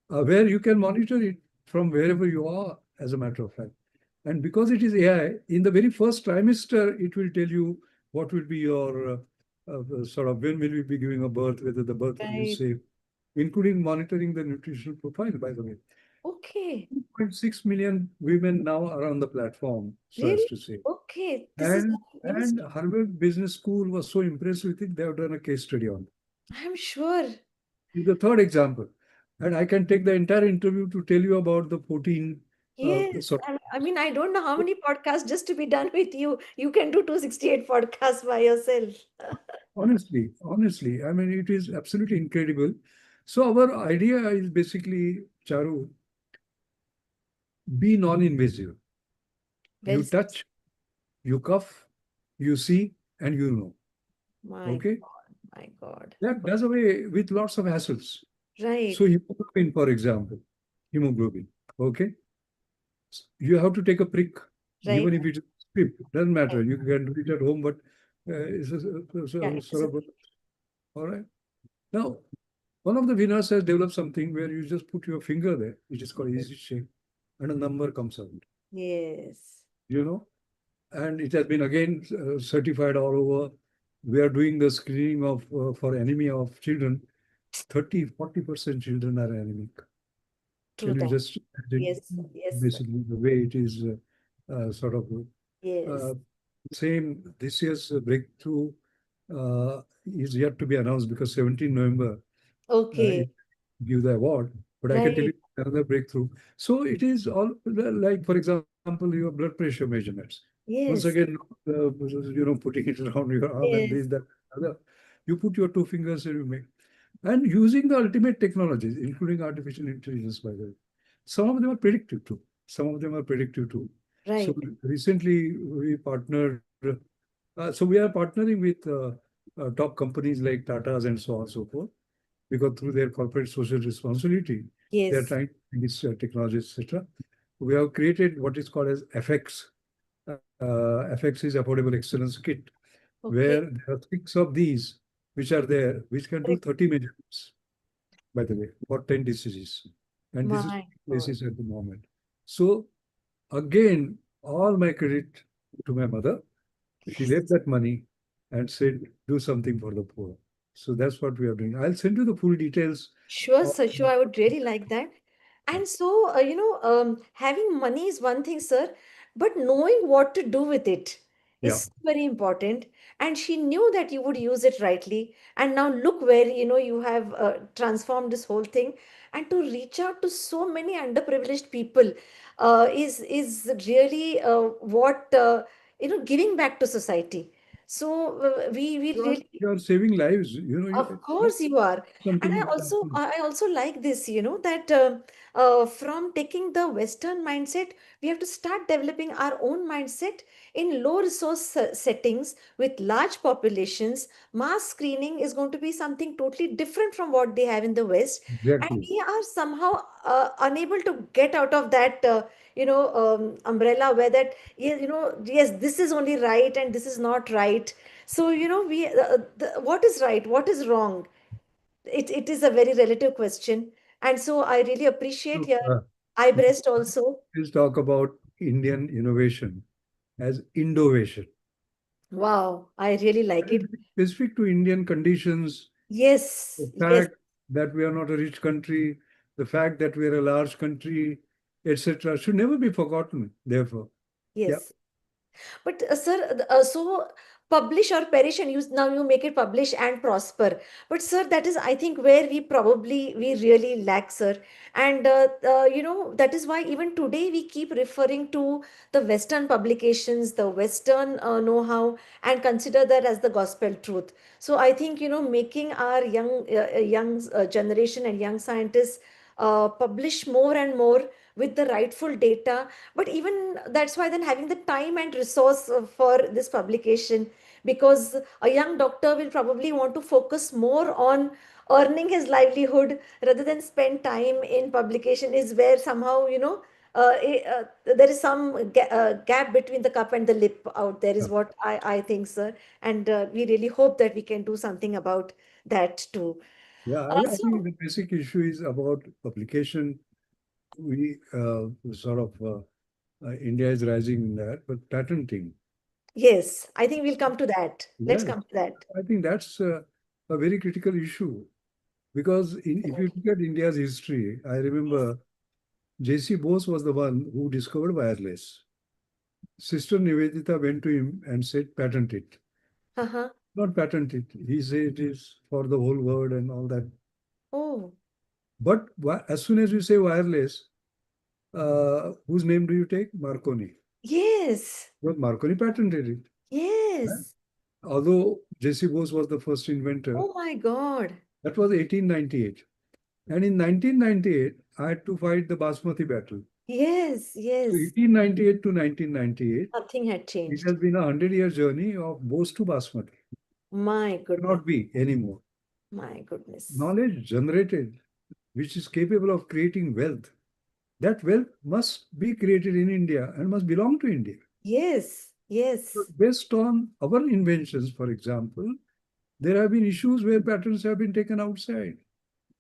S4: where you can monitor it from wherever you are, as a matter of fact. And because it is AI, in the very first trimester, it will tell you what will be your sort of when will we be giving a birth, whether the birth will be
S2: Right.
S4: safe, including monitoring the nutritional profile, by the way.
S2: Okay.
S4: 2.6 million women now are on the platform, so as
S2: Really?
S4: to say.
S2: Okay. This is news.
S4: And Harvard Business School was so impressed with it, they have done a case study on it.
S2: I'm sure.
S4: It's the third example. And I can take the entire interview to tell you about the 14
S2: Yes.
S4: sort
S2: I mean, I don't know how many podcasts just to be done with you. You can do 268 podcasts by yourself.
S4: honestly, I mean, it is absolutely incredible. So our idea is basically, Charu, be non-invasive.
S2: Well
S4: You
S2: said.
S4: touch, you cough, you see, and you know.
S2: My
S4: Okay?
S2: God. My God.
S4: That does away with lots of hassles.
S2: Right.
S4: So hemoglobin, for example, hemoglobin. Okay? You have to take a prick,
S2: Right.
S4: even if it's a script. Doesn't matter.
S2: Right.
S4: You can do it at home, but it's
S2: Yeah.
S4: sort of all right. Now, one of the winners has developed something where you just put your finger there, which is called easy shape, and a number comes out.
S2: Yes.
S4: You know, and it has been again certified all over. We are doing the screening of for anemia of children. 30-40% children are anemic.
S2: True
S4: Can you
S2: that.
S4: just imagine
S2: Yes. Yes.
S4: basically the way it is sort of
S2: Yes.
S4: uh, same this year's breakthrough is yet to be announced because 17 November
S2: Okay.
S4: give the award, but I can tell
S2: Right.
S4: you another breakthrough. So it is all like, for example, your blood pressure measurements. Once
S2: Yes.
S4: again, putting it around your arm and
S2: Yes.
S4: this, that, other. You put your two fingers and you make. And using the ultimate technologies, including artificial intelligence, by the way. Some of them are predictive too. Some of them are predictive too. So
S2: Right.
S4: recently we partnered. So we are partnering with top companies like Tata's and so on and so forth, because through their corporate social responsibility, they are
S2: Yes.
S4: trying to use technologies, etc. We have created what is called as FX. FX is Affordable Excellence Kit,
S2: Okay.
S4: where there are six of these which are there, which can do
S2: Correct.
S4: 30 measurements, by the way, for 10 diseases. And this is
S2: My God.
S4: places at the moment. So again, all my credit to my mother. She
S2: Yes.
S4: left that money and said, do something for the poor. So that's what we are doing. I'll send you the full details.
S2: Sure,
S4: Of,
S2: sir. Sure, I would really like that. And so, having money is one thing, sir, but knowing what to do with it
S4: yeah,
S2: is very important. And she knew that you would use it rightly. And now look where, you have transformed this whole thing. And to reach out to so many underprivileged people is really what, giving back to society. So we really.
S4: you are saving lives.
S2: Of course you are. And I
S4: Something.
S2: also I also like this, that from taking the Western mindset, we have to start developing our own mindset in low resource settings with large populations. Mass screening is going to be something totally different from what they have in the West. And
S4: Exactly.
S2: we are somehow unable to get out of that, umbrella where that, yes, this is only right and this is not right. So, what is right, what is wrong? It is a very relative question. And so I really appreciate
S4: So,
S2: your eyebreast also.
S4: let's talk about Indian innovation as innovation.
S2: Wow, I really like
S4: That is
S2: it.
S4: specific to Indian conditions.
S2: Yes,
S4: The
S2: yes,
S4: fact that we are not a rich country, the fact that we are a large country, etc., should never be forgotten. Therefore, yeah.
S2: yes. But sir, so publish or perish, and you make it publish and prosper. But sir, that is, I think, where we really lack, sir. And that is why even today we keep referring to the Western publications, the Western know-how, and consider that as the gospel truth. So I think, making our young generation and young scientists publish more and more with the rightful data. But even that's why then having the time and resource for this publication, because a young doctor will probably want to focus more on earning his livelihood rather than spend time in publication, is where somehow, there is some gap between the cup and the lip out there, is
S4: Yeah.
S2: what I think, sir. And we really hope that we can do something about that too.
S4: Yeah, I think
S2: So
S4: the basic issue is about publication. We sort of India is rising in that, but patenting.
S2: Yes, I think we'll come to that. Let's
S4: Yes,
S2: come to that.
S4: I think that's a very critical issue because if you
S2: Correct.
S4: look at India's history, I remember J.C. Bose was the one who discovered wireless. Sister Nivedita went to him and said, patent it.
S2: Uh-huh.
S4: Not patent it. He said it is for the whole world and all that.
S2: Oh,
S4: But as soon as you say wireless, whose name do you take? Marconi.
S2: yes.
S4: Well, Marconi patented it. Right?
S2: Yes.
S4: Although J.C. Bose was the first inventor,
S2: Oh my God.
S4: that was 1898. And in 1998, I had to fight the Basmati battle.
S2: Yes,
S4: So
S2: yes.
S4: 1898 to 1998,
S2: Nothing had
S4: it
S2: changed.
S4: has been a 100-year journey of Bose to Basmati.
S2: My goodness.
S4: Cannot be anymore.
S2: My goodness.
S4: Knowledge generated, which is capable of creating wealth, that wealth must be created in India and must belong to India.
S2: Yes,
S4: So
S2: yes.
S4: based on our inventions, for example, there have been issues where patents have been taken outside.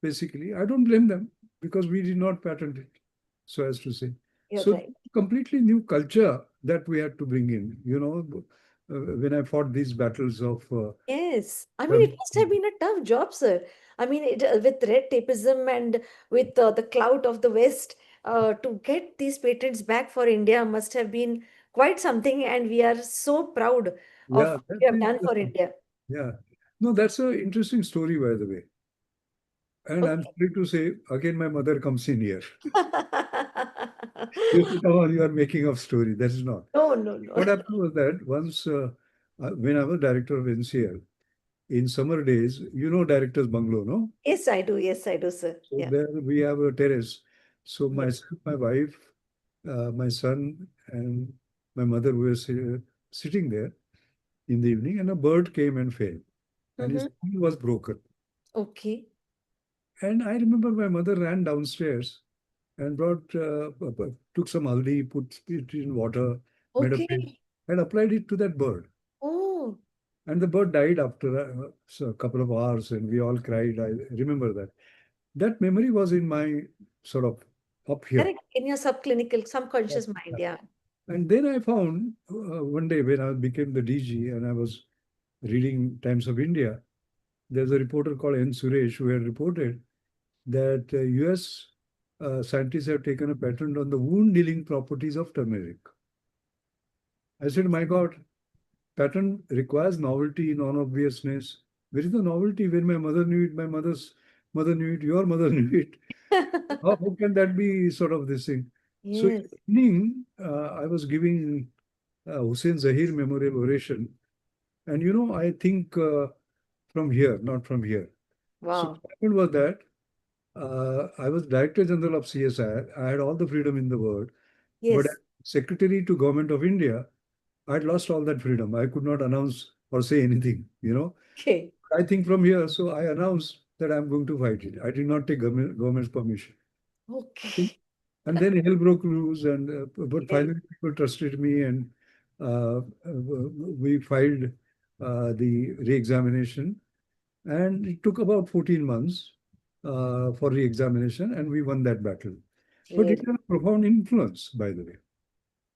S4: Basically, I don't blame them because we did not patent it, so as to say.
S2: You're
S4: So
S2: right.
S4: completely new culture that we had to bring in, when I fought these battles of
S2: Yes. I mean, it must have been a tough job, sir. I mean, with red tapeism and with the clout of the West, to get these patents back for India must have been quite something. And we are so proud of
S4: yeah,
S2: what
S4: that
S2: we have
S4: is,
S2: done for India.
S4: yeah. No, that's an interesting story, by the way. And I'm
S2: Okay.
S4: sorry to say, again, my mother comes in here. You say, come on, you are making up story. That is not.
S2: No, no, no.
S4: What happened was that once, when I was director of NCL, in summer days, you know director's bungalow, no?
S2: Yes, I do. Yes, I do, sir.
S4: So
S2: Yeah.
S4: there we have a terrace. So
S2: Yes.
S4: myself, my wife, my son, and my mother were sitting there in the evening, and a bird came and fell, and his
S2: Mm-hmm.
S4: wing was broken.
S2: Okay.
S4: And I remember my mother ran downstairs and took some haldi, put it in water, made a paste,
S2: Okay.
S4: and applied it to that bird.
S2: Oh,
S4: And the bird died after a couple of hours, and we all cried. I remember that. That memory was in my sort of up here.
S2: correct. In your subclinical,
S4: Yeah.
S2: subconscious mind. Yeah.
S4: And then I found one day when I became the DG and I was reading Times of India, there's a reporter called N. Suresh who had reported that US scientists have taken a patent on the wound healing properties of turmeric. I said, my God, patent requires novelty, non-obviousness. Where is the novelty? When my mother knew it, my mother's mother knew it, your mother knew it. How can that be sort of this thing? So in
S2: Yes.
S4: the evening, I was giving Hussein Zahir Memorial Oration. And I think from here, not from here. So
S2: Wow.
S4: what happened was that I was Director General of CSIR. I had all the freedom in the world. But as
S2: Yes.
S4: Secretary to Government of India, I had lost all that freedom. I could not announce or say anything.
S2: Okay.
S4: I think from here, so I announced that I'm going to fight it. I did not take government's permission.
S2: Okay.
S4: And then hell broke loose, and but
S2: Yes.
S4: finally people trusted me, and we filed the re-examination, and it took about 14 months for re-examination, and we won that battle. But it
S2: Really.
S4: had a profound influence, by the way.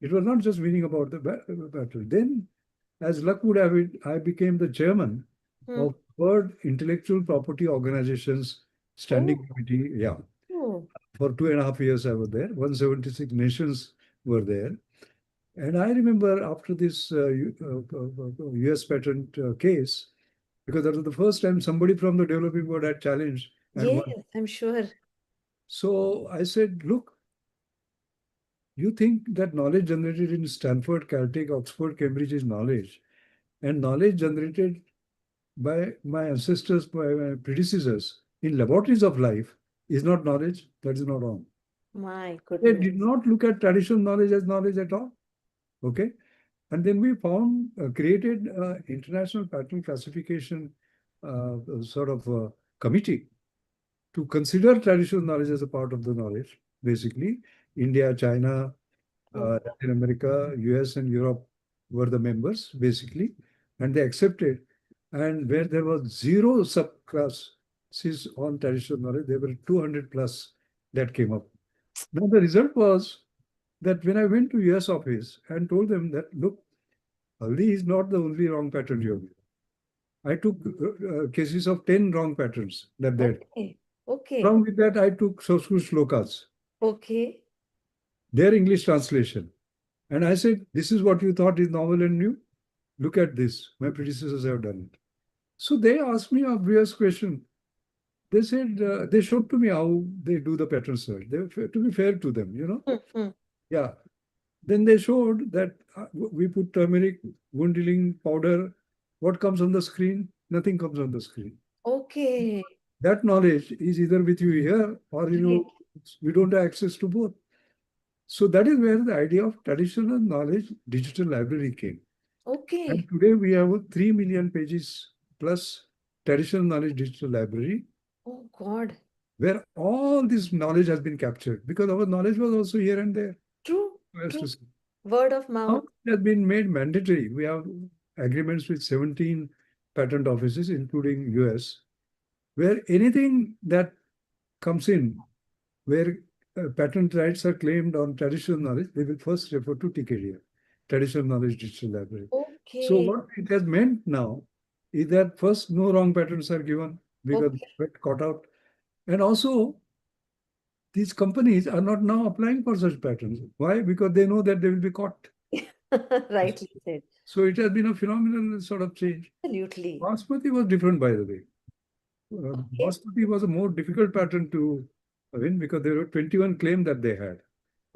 S4: It was not just winning about the battle. Then, as luck would have it, I became the chairman
S2: Hmm.
S4: of World Intellectual Property Organization's
S2: Oh,
S4: Standing Committee. Yeah,
S2: oh.
S4: for 2.5 years I was there. 176 nations were there. And I remember after this US patent case, because that was the first time somebody from the developing world had challenged and
S2: Yes,
S4: won.
S2: I'm sure.
S4: So I said, look, you think that knowledge generated in Stanford, Caltech, Oxford, Cambridge is knowledge, and knowledge generated by my ancestors, by my predecessors in laboratories of life is not knowledge. That is not wrong.
S2: My
S4: They
S2: goodness.
S4: did not look at traditional knowledge as knowledge at all. Okay. And then we created international pattern classification sort of committee to consider traditional knowledge as a part of the knowledge. Basically, India, China,
S2: Oh,
S4: Latin America, US, and Europe were the members, basically, and they accepted. And where there was zero subclasses on traditional knowledge, there were 200 plus that came up. Now, the result was that when I went to US office and told them that, look, Haldi is not the only wrong pattern you have. I took cases of 10 wrong patterns that they had.
S2: Okay. Okay.
S4: Along with that, I took Sanskrit shlokas,
S2: Okay.
S4: their English translation. And I said, this is what you thought is novel and new. Look at this. My predecessors have done it. So they asked me a obvious question. They said, they showed to me how they do the pattern search. To be fair to them, you know.
S2: Hmm.
S4: Yeah. Then they showed that we put turmeric, wound healing powder. What comes on the screen? Nothing comes on the screen.
S2: Okay.
S4: That knowledge is either with you here or, you know, we don't have access to both. So that is where the idea of traditional knowledge digital library came.
S2: Okay.
S4: And today we have a 3 million pages plus traditional knowledge digital library
S2: Oh God.
S4: where all this knowledge has been captured because our knowledge was also here and there.
S2: True.
S4: Who else
S2: True.
S4: to say?
S2: Word of
S4: Now
S2: mouth.
S4: it has been made mandatory. We have agreements with 17 patent offices, including US, where anything that comes in, where patent rights are claimed on traditional knowledge, they will first refer to TKDL, Traditional Knowledge Digital Library. So
S2: Okay.
S4: what it has meant now is that first, no wrong patents are given because
S2: Okay.
S4: they get caught out. And also, these companies are not now applying for such patents. Why? Because they know that they will be caught.
S2: Rightly said.
S4: So it has been a phenomenal sort of change.
S2: Absolutely.
S4: Basmati was different, by the way.
S2: Okay.
S4: Basmati was a more difficult pattern to win because there were 21 claims that they had.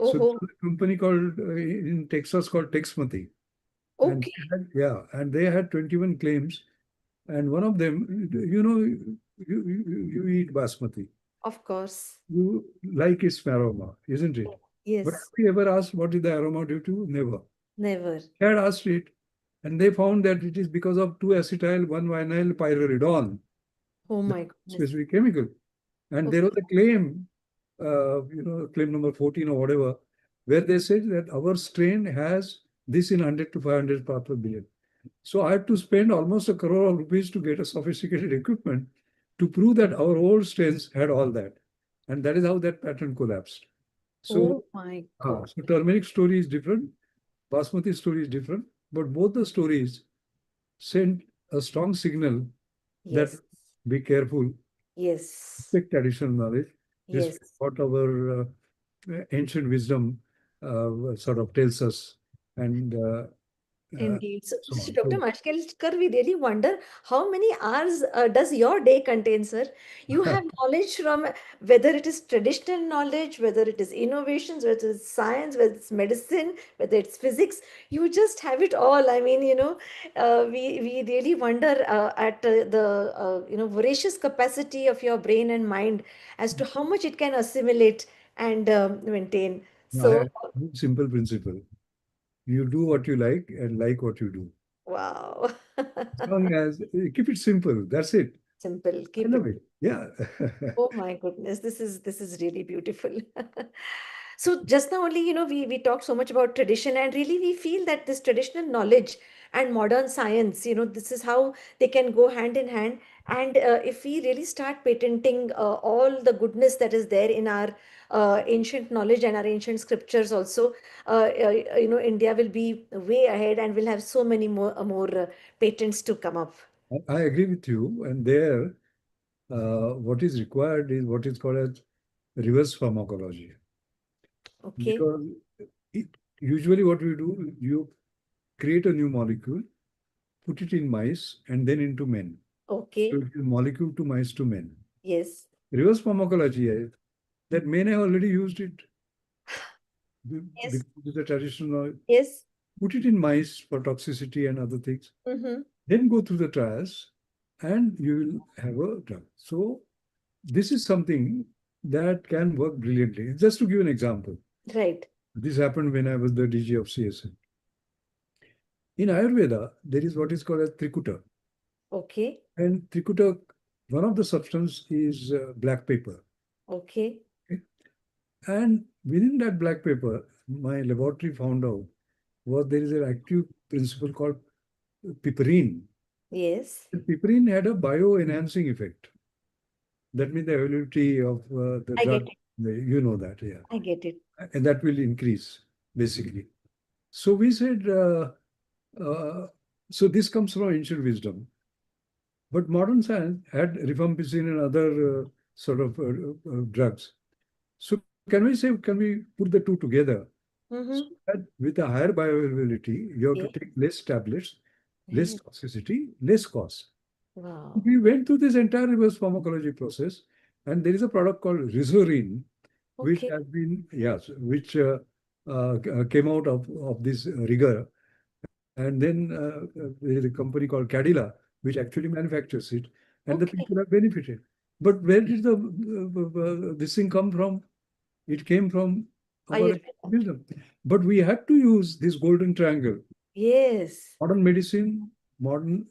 S4: So there
S2: Oh.
S4: was a company called in Texas called Texmati. And
S2: Okay.
S4: and they had 21 claims. And one of them, you know, you eat basmati.
S2: Of course.
S4: You like its aroma, isn't it? But have
S2: Yes.
S4: you ever asked what is the aroma due to? Never.
S2: Never.
S4: I had asked it, and they found that it is because of 2-acetyl 1-vinyl pyridinol,
S2: Oh
S4: the
S2: my goodness.
S4: specific chemical. And there
S2: Okay.
S4: was a claim, you know, claim number 14 or whatever, where they said that our strain has this in 100 to 500 parts per billion. So I had to spend almost 1 crore of rupees to get a sophisticated equipment to prove that our old strains had all that. And that is how that pattern collapsed. So,
S2: Oh my God.
S4: so turmeric story is different, basmati story is different, but both the stories send a strong signal that
S2: Yes.
S4: be careful,
S2: Yes.
S4: respect traditional knowledge,
S2: Yes.
S4: respect what our ancient wisdom sort of tells us, and
S2: Indeed. So,
S4: so on.
S2: Dr.
S4: So
S2: Mashelkar, we really wonder how many hours does your day contain, sir? You have knowledge from whether it is traditional knowledge, whether it is innovations, whether it's science, whether it's medicine, whether it's physics. You just have it all. I mean, we really wonder at the voracious capacity of your brain and mind as to how much it can assimilate and maintain.
S4: I
S2: So,
S4: have a simple principle. You do what you like and like what you do.
S2: wow.
S4: As long as keep it simple, that's it.
S2: Simple.
S4: I
S2: Keep it.
S4: love it. Yeah.
S2: Oh my goodness, this is really beautiful. So just now only, we talked so much about tradition, and really we feel that this traditional knowledge and modern science, this is how they can go hand in hand. And if we really start patenting all the goodness that is there in our ancient knowledge and our ancient scriptures also, India will be way ahead and will have so many more patents to come up.
S4: I agree with you. And there, what is required is what is called as reverse pharmacology.
S2: Okay.
S4: Because it, usually what we do, you create a new molecule, put it in mice, and then into men. So
S2: Okay.
S4: it is molecule to mice to men.
S2: Yes.
S4: Reverse pharmacology is that men have already used it
S2: Yes.
S4: because it's a traditional.
S2: Yes.
S4: Put it in mice for toxicity and other things.
S2: Mm-hmm.
S4: Then go through the trials, and you will have a drug. So this is something that can work brilliantly. Just to give an example,
S2: Right.
S4: this happened when I was the DG of CSN. In Ayurveda, there is what is called a trikuta.
S2: Okay.
S4: And trikuta, one of the substance is black pepper.
S2: Okay.
S4: Okay? And within that black pepper, my laboratory found out was there is an active principle called piperine.
S2: Yes.
S4: The piperine had a bio-enhancing effect. That means the availability of the
S2: I get
S4: drug,
S2: it.
S4: you know that, yeah.
S2: I get it.
S4: And that will increase, basically. So we said, So this comes from ancient wisdom. But modern science had rifampicin and other sort of drugs. So can we put the two together? So
S2: Mm-hmm.
S4: that with a higher bioavailability, you have to
S2: Yeah.
S4: take less tablets, less
S2: Right.
S4: toxicity, less cost.
S2: Wow.
S4: We went through this entire reverse pharmacology process, and there is a product called Rizorin, which
S2: Okay.
S4: has been, yes, which came out of this rigor. And then there is a company called Cadila, which actually manufactures it, and the
S2: Okay.
S4: people have benefited. But where did the this thing come from? It came from our
S2: Ayurveda.
S4: wisdom. But we had to use this golden triangle:
S2: Yes.
S4: modern medicine, modern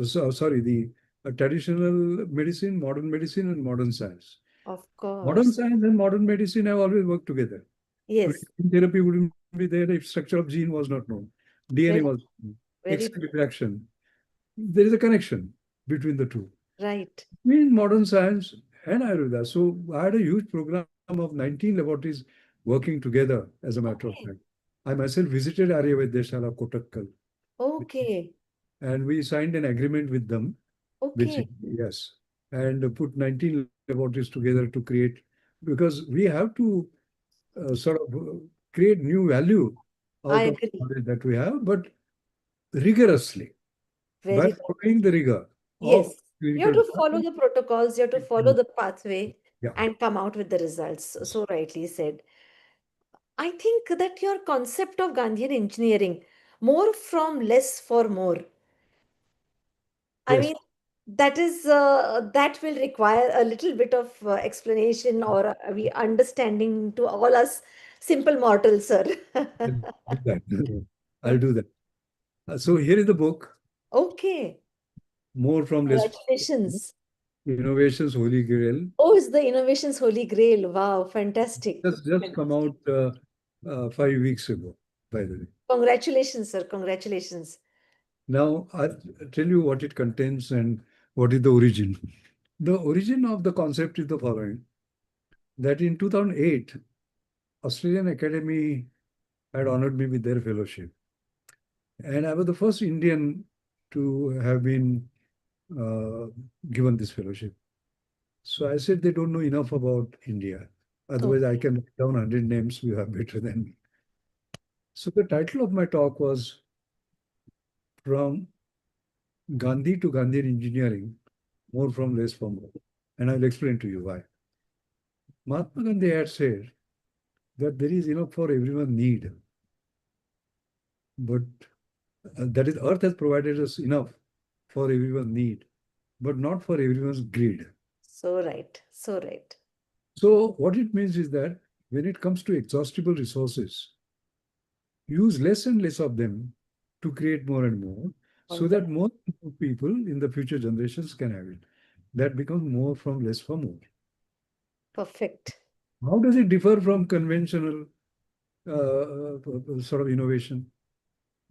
S4: sorry, the traditional medicine, and modern science.
S2: Of
S4: Modern
S2: course.
S4: science and modern medicine have always worked together. Today,
S2: Yes.
S4: gene therapy wouldn't be there if structure of gene was not known. DNA
S2: Very,
S4: was known.
S2: very
S4: X-ray
S2: true.
S4: diffraction. There is a connection between the two.
S2: Right.
S4: Between modern science and Ayurveda. So I had a huge program of 19 laboratories working together, as a matter of
S2: Okay.
S4: fact. I myself visited Aryavedeshala Kottakkal,
S2: Okay.
S4: and we signed an agreement with them, which,
S2: Okay.
S4: yes, and put 19 laboratories together to create, because we have to sort of create new value
S2: I
S4: out of
S2: agree.
S4: knowledge that we have, but rigorously, by
S2: Very well.
S4: following the rigor of
S2: Yes. You have
S4: clinical
S2: to follow
S4: trials.
S2: the protocols, you have to follow the pathway
S4: Yeah.
S2: and come out with the results. So rightly said. I think that your concept of Gandhian engineering, more from less for more, I
S4: Yes.
S2: mean, that will require a little bit of explanation or we understanding to all us simple mortals, sir.
S4: I'll do that. I'll do that. So here is the book,
S2: Okay.
S4: More from Less,
S2: Congratulations.
S4: Innovations Holy Grail.
S2: Oh, it's the innovation's holy grail. Wow, fantastic.
S4: Just come out 5 weeks ago, by the way.
S2: Congratulations, sir. Congratulations.
S4: Now, I'll tell you what it contains and what is the origin. The origin of the concept is the following: that in 2008, Australian Academy had honored me with their fellowship. And I was the first Indian to have been uh, given this fellowship. So I said they don't know enough about India. Otherwise, I
S2: Okay.
S4: can write down 100 names you have better than me. So the title of my talk was From Gandhi to Gandhian Engineering, More from Less for More. And I'll explain to you why. Mahatma Gandhi had said that there is enough for everyone's need, but that is, Earth has provided us enough for everyone's need, but not for everyone's greed.
S2: So right. So right.
S4: So what it means is that when it comes to exhaustible resources, use less and less of them to create more and more, so that
S2: Wonderful.
S4: more people in the future generations can have it. That becomes more from less for more.
S2: Perfect.
S4: How does it differ from conventional sort of innovation?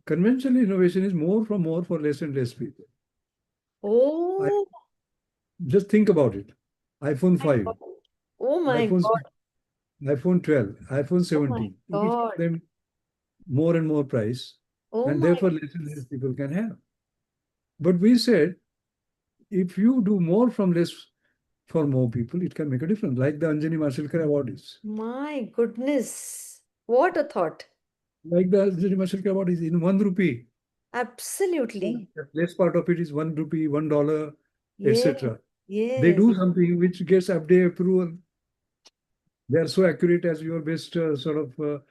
S4: Conventional innovation is more from more for less and less people. I
S2: Oh
S4: just think about it. iPhone
S2: my
S4: 5,
S2: God. Oh my
S4: iPhone
S2: God.
S4: 6, iPhone 12, iPhone
S2: Oh my
S4: 17, each of
S2: God.
S4: them more and more price,
S2: Oh
S4: and
S2: my
S4: therefore less and less people can have. But we said, if you do more from less for more people, it can make a difference, like the Anjani Mashelkar award is.
S2: my goodness. What a thought.
S4: Like the Anjani Mashelkar award is in 1 rupee.
S2: Absolutely.
S4: The less part of it is 1 rupee, $1,
S2: Yes.
S4: etc. They
S2: Yes.
S4: do something which gets FDA approval. They are so accurate as your best sort of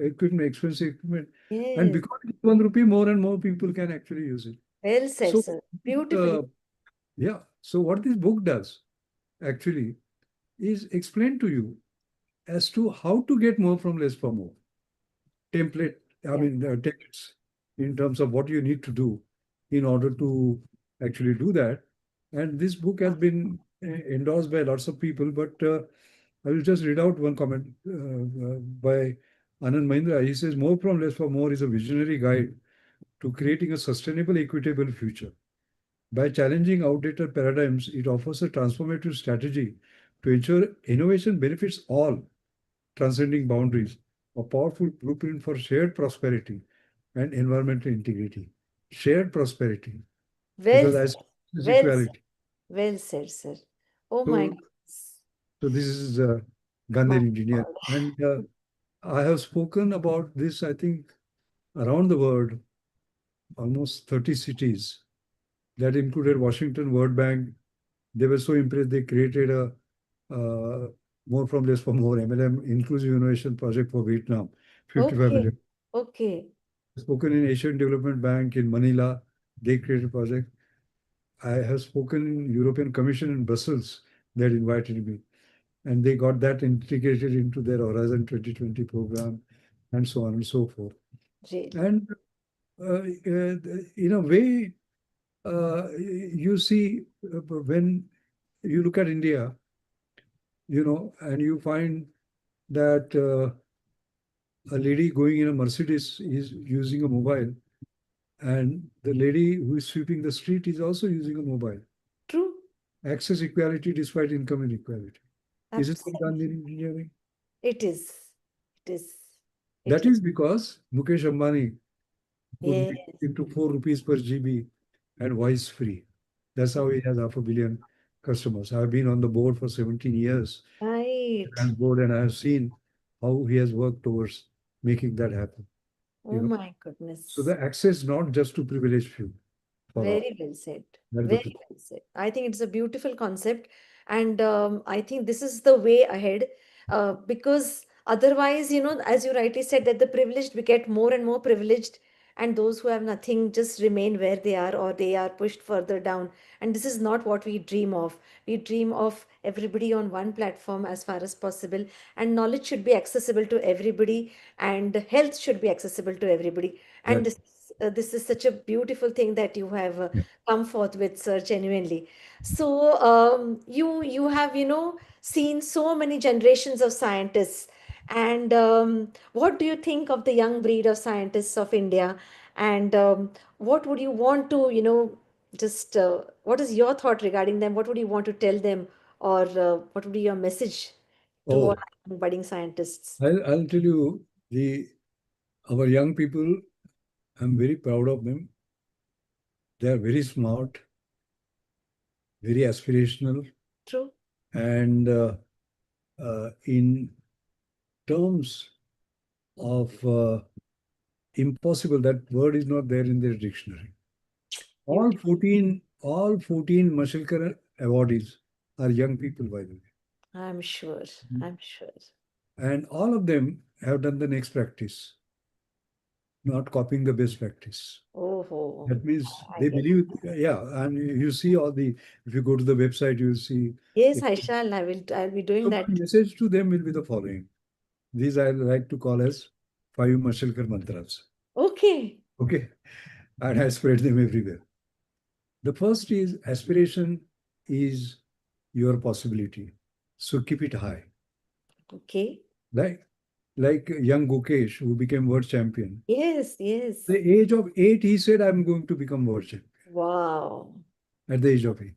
S4: equipment, expensive equipment. And
S2: Yes.
S4: because it's 1 rupee, more and more people can actually use it.
S2: Well said,
S4: So,
S2: sir. Beautifully.
S4: uh, yeah. So what this book does actually is explain to you as to how to get more from less for more. Template, I
S2: Yeah.
S4: mean, tickets in terms of what you need to do in order to actually do that. And this book has been endorsed by lots of people, but I will just read out one comment by Anand Mahindra. He says, More from Less for More is a visionary guide to creating a sustainable, equitable future. By challenging outdated paradigms, it offers a transformative strategy to ensure innovation benefits all, transcending boundaries, a powerful blueprint for shared prosperity and environmental integrity, shared prosperity,
S2: Well
S4: because I
S2: said.
S4: see
S2: Well said.
S4: equality.
S2: Well said, sir. Oh my
S4: So,
S2: goodness.
S4: so this is
S2: My
S4: Gandhian engineer.
S2: God.
S4: And I have spoken about this, I think, around the world, almost 30 cities. That included Washington World Bank. They were so impressed, they created a more from less for more MLM inclusive innovation project for Vietnam, 55
S2: Okay.
S4: million.
S2: Okay.
S4: Spoken in Asian Development Bank in Manila, they created a project. I have spoken in European Commission in Brussels, that invited me, and they got that integrated into their Horizon 2020 program, and so on and so forth.
S2: Really.
S4: And in a way, you see, when you look at India, and you find that a lady going in a Mercedes is using a mobile, and the lady who is sweeping the street is also using a mobile.
S2: True.
S4: Access equality despite income inequality. Is it
S2: Absolutely.
S4: Gandhian engineering?
S2: It is. It is. It
S4: That
S2: is.
S4: is because Mukesh Ambani could
S2: Yes.
S4: make it into 4 rupees per GB and voice free. That's how he has 500,000,000 customers. I've been on the board for 17 years,
S2: Right.
S4: board, and I have seen how he has worked towards making that happen.
S2: Oh my goodness.
S4: So the access not just to privileged few for all.
S2: Very well said.
S4: That is the
S2: Very
S4: truth.
S2: well said. I think it's a beautiful concept. And I think this is the way ahead because otherwise, as you rightly said, that the privileged we get more and more privileged, and those who have nothing just remain where they are or they are pushed further down. And this is not what we dream of. We dream of everybody on one platform as far as possible, and knowledge should be accessible to everybody, and health should be accessible to everybody. And
S4: That,
S2: this is such a beautiful thing that you have
S4: yeah.
S2: come forth with, sir, genuinely. So you have seen so many generations of scientists, and what do you think of the young breed of scientists of India, and what would you want to just what is your thought regarding them? What would you want to tell them, or what would be your message to all
S4: Oh,
S2: budding scientists?
S4: I'll tell you, our young people, I'm very proud of them. They are very smart, very aspirational,
S2: True.
S4: and in terms of impossible, that word is not there in their dictionary. All
S2: Beautiful.
S4: 14 Mashelkar awardees are young people, by the way.
S2: I'm sure. I'm sure.
S4: And all of them have done the next practice, not copying the best practice.
S2: Oh,
S4: That means
S2: I
S4: they
S2: get.
S4: believe, yeah, and you see if you go to the website, you'll see.
S2: Yes, I shall. I'll be doing
S4: So
S2: that.
S4: my message to them will be the following. These I like to call as 5 Mashelkar mantras.
S2: Okay.
S4: Okay. And I spread them everywhere. The first is aspiration is your possibility. So keep it high.
S2: Okay.
S4: Like young Gukesh, who became world champion.
S2: Yes, yes.
S4: The age of 8, he said, I'm going to become world champion
S2: Wow.
S4: at the age of 8.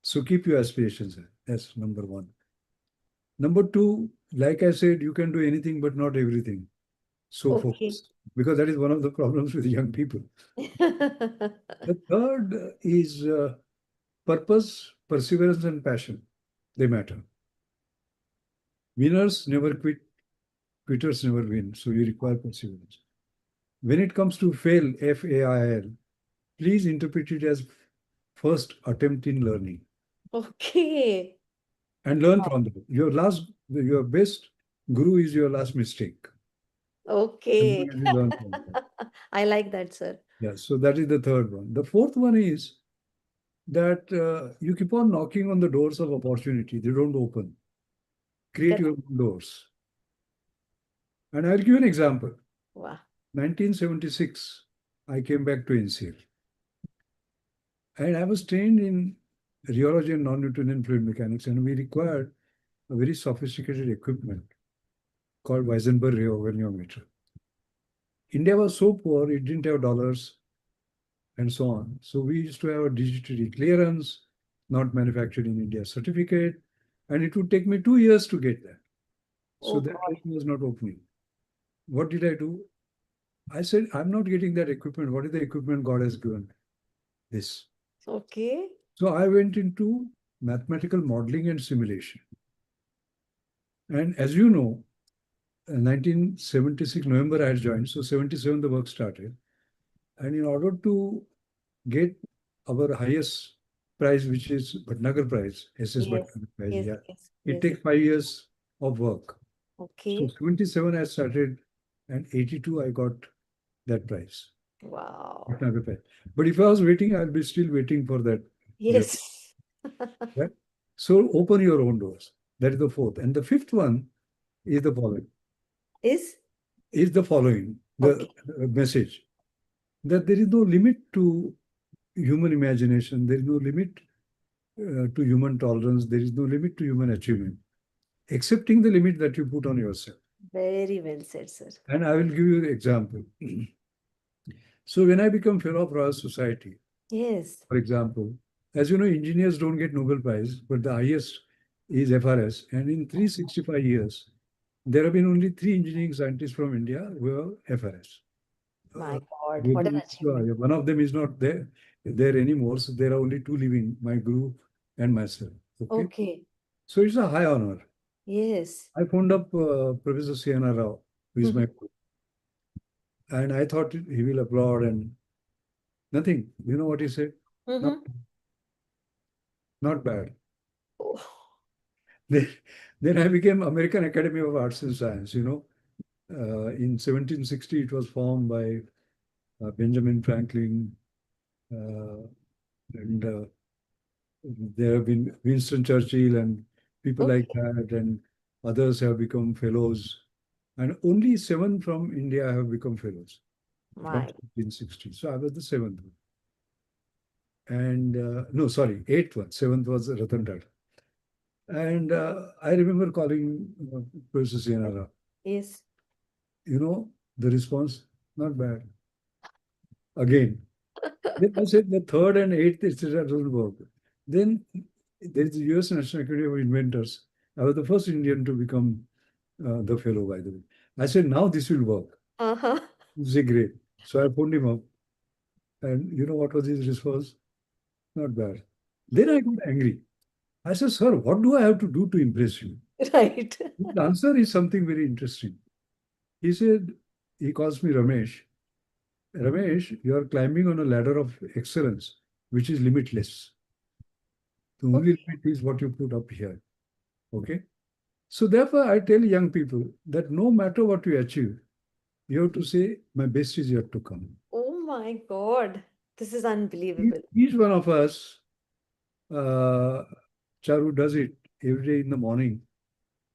S4: So keep your aspirations high. That's number one. Number two, like I said, you can do anything but not everything. So
S2: Okay.
S4: focus, because that is one of the problems with young people. The third is purpose, perseverance, and passion. They matter. Winners never quit, quitters never win. So you require perseverance. When it comes to fail, FAIL, please interpret it as first attempt in learning
S2: Okay.
S4: and learn from them. Your best guru is your last mistake. As
S2: Okay.
S4: long as you learn from them.
S2: I like that, sir.
S4: Yeah, so that is the third one. The fourth one is that you keep on knocking on the doors of opportunity. They don't open. Create
S2: Correct.
S4: your own doors. And I'll give you an example.
S2: Wow.
S4: 1976, I came back to NCL. And I was trained in rheology and non-Newtonian fluid mechanics, and we required a very sophisticated equipment called Weisenberg galvanometer. India was so poor, it didn't have dollars and so on. So we used to have a digitally clearance, not manufactured in India certificate, and it would take me 2 years to get that. So
S2: Oh
S4: that
S2: God.
S4: was not opening. What did I do? I said, I'm not getting that equipment. What is the equipment God has given? This.
S2: Okay.
S4: So I went into mathematical modeling and simulation. And as you know, 1976 November I had joined. So 77 the work started. And in order to get our highest prize, which is Bhatnagar Prize, SS
S2: Yes.
S4: Bhatnagar Prize,
S2: Yes.
S4: yeah,
S2: Yes.
S4: it
S2: Yes.
S4: takes 5 years of work. So
S2: Okay.
S4: 77 I started, and 82 I got that prize,
S2: Wow.
S4: Bhatnagar Prize. But if I was waiting, I'll be still waiting for that.
S2: Yes.
S4: Right? So open your own doors. That is the fourth. And the fifth one is the following.
S2: Is
S4: The
S2: okay.
S4: message that there is no limit to human imagination. There is no limit to human tolerance. There is no limit to human achievement, accepting the limit that you put on yourself.
S2: Very well said, sir.
S4: And I will give you an example. So when I become fellow of Royal Society,
S2: Yes.
S4: for example, as you know, engineers don't get Nobel Prize, but the highest is FRS. And in 365 years, there have been only 3 engineering scientists from India who have FRS.
S2: My God, what an achievement.
S4: One of them is not there anymore. So there are only 2 living, my guru and myself. Okay.
S2: Okay.
S4: So it's a high honor.
S2: Yes.
S4: I phoned up Professor C.N.R. Rao, who is my guru. And I thought he will applaud and nothing. You know what he said? Not,
S2: Mm-hmm.
S4: not bad.
S2: Oh,
S4: Then, then I became American Academy of Arts and Science. In 1760, it was formed by Benjamin Franklin, and there have been Winston Churchill and people like
S2: okay.
S4: that, and others have become fellows. And only 7 from India have become fellows from
S2: My
S4: 1760. So I was the 7th one. And no, sorry, 8th one. 7th was Ratan Tata. And I remember calling Professor Sienara.
S2: yes.
S4: The response, not bad. Again, then I said the 3rd and 8th, etc. doesn't work. Then there is the US National Academy of Inventors. I was the first Indian to become the fellow, by the way. I said, now this will work.
S2: Uh-huh.
S4: He said, great. So I phoned him up. And you know what was his response? Not bad. Then I got angry. I said, sir, what do I have to do to impress you?
S2: Right.
S4: The answer is something very interesting. He said, he calls me Ramesh. Ramesh, you are climbing on a ladder of excellence, which is limitless. The only
S2: Okay.
S4: limit is what you put up here. Okay. So therefore, I tell young people that no matter what you achieve, you have to say, my best is yet to come.
S2: Oh my God. This is
S4: Each,
S2: unbelievable.
S4: each one of us, uh, Charu does it every day in the morning.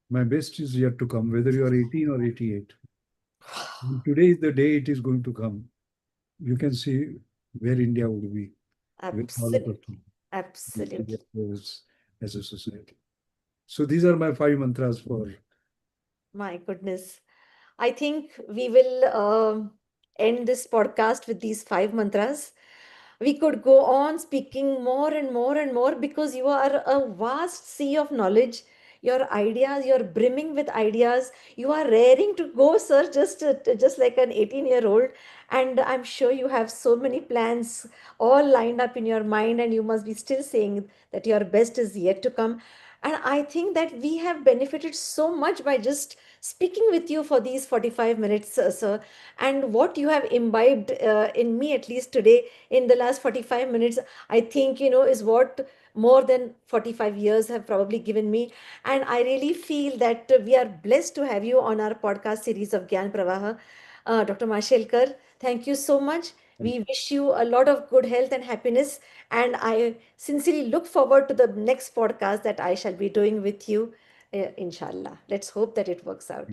S4: My best is yet to come, whether you are 18 or 88. And today is the day it is going to come. You can see where India would be with all of us
S2: Absolutely. Absolutely.
S4: as a society. So these are my 5 mantras for.
S2: My goodness. I think we will end this podcast with these 5 mantras. We could go on speaking more and more and more because you are a vast sea of knowledge. Your ideas, you're brimming with ideas. You are raring to go, sir, just like an 18-year-old. And I'm sure you have so many plans all lined up in your mind, and you must be still saying that your best is yet to come. And I think that we have benefited so much by just speaking with you for these 45 minutes, sir. And what you have imbibed in me, at least today, in the last 45 minutes, I think, is what more than 45 years have probably given me. And I really feel that we are blessed to have you on our podcast series of Gyan Pravah. Dr. Mashelkar, thank you so much. We wish you a lot of good health and happiness. And I sincerely look forward to the next podcast that I shall be doing with you, inshallah. Let's hope that it works out.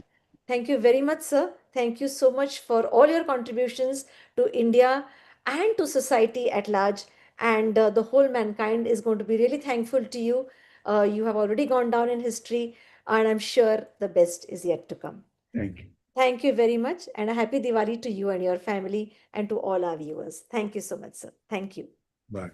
S2: Thank you very much, sir. Thank you so much for all your contributions to India and to society at large. And the whole mankind is going to be really thankful to you. You have already gone down in history, and I'm sure the best is yet to come.
S4: Thank you.
S2: Thank you very much, and a happy Diwali to you and your family and to all our viewers. Thank you so much, sir. Thank you.
S4: Bye.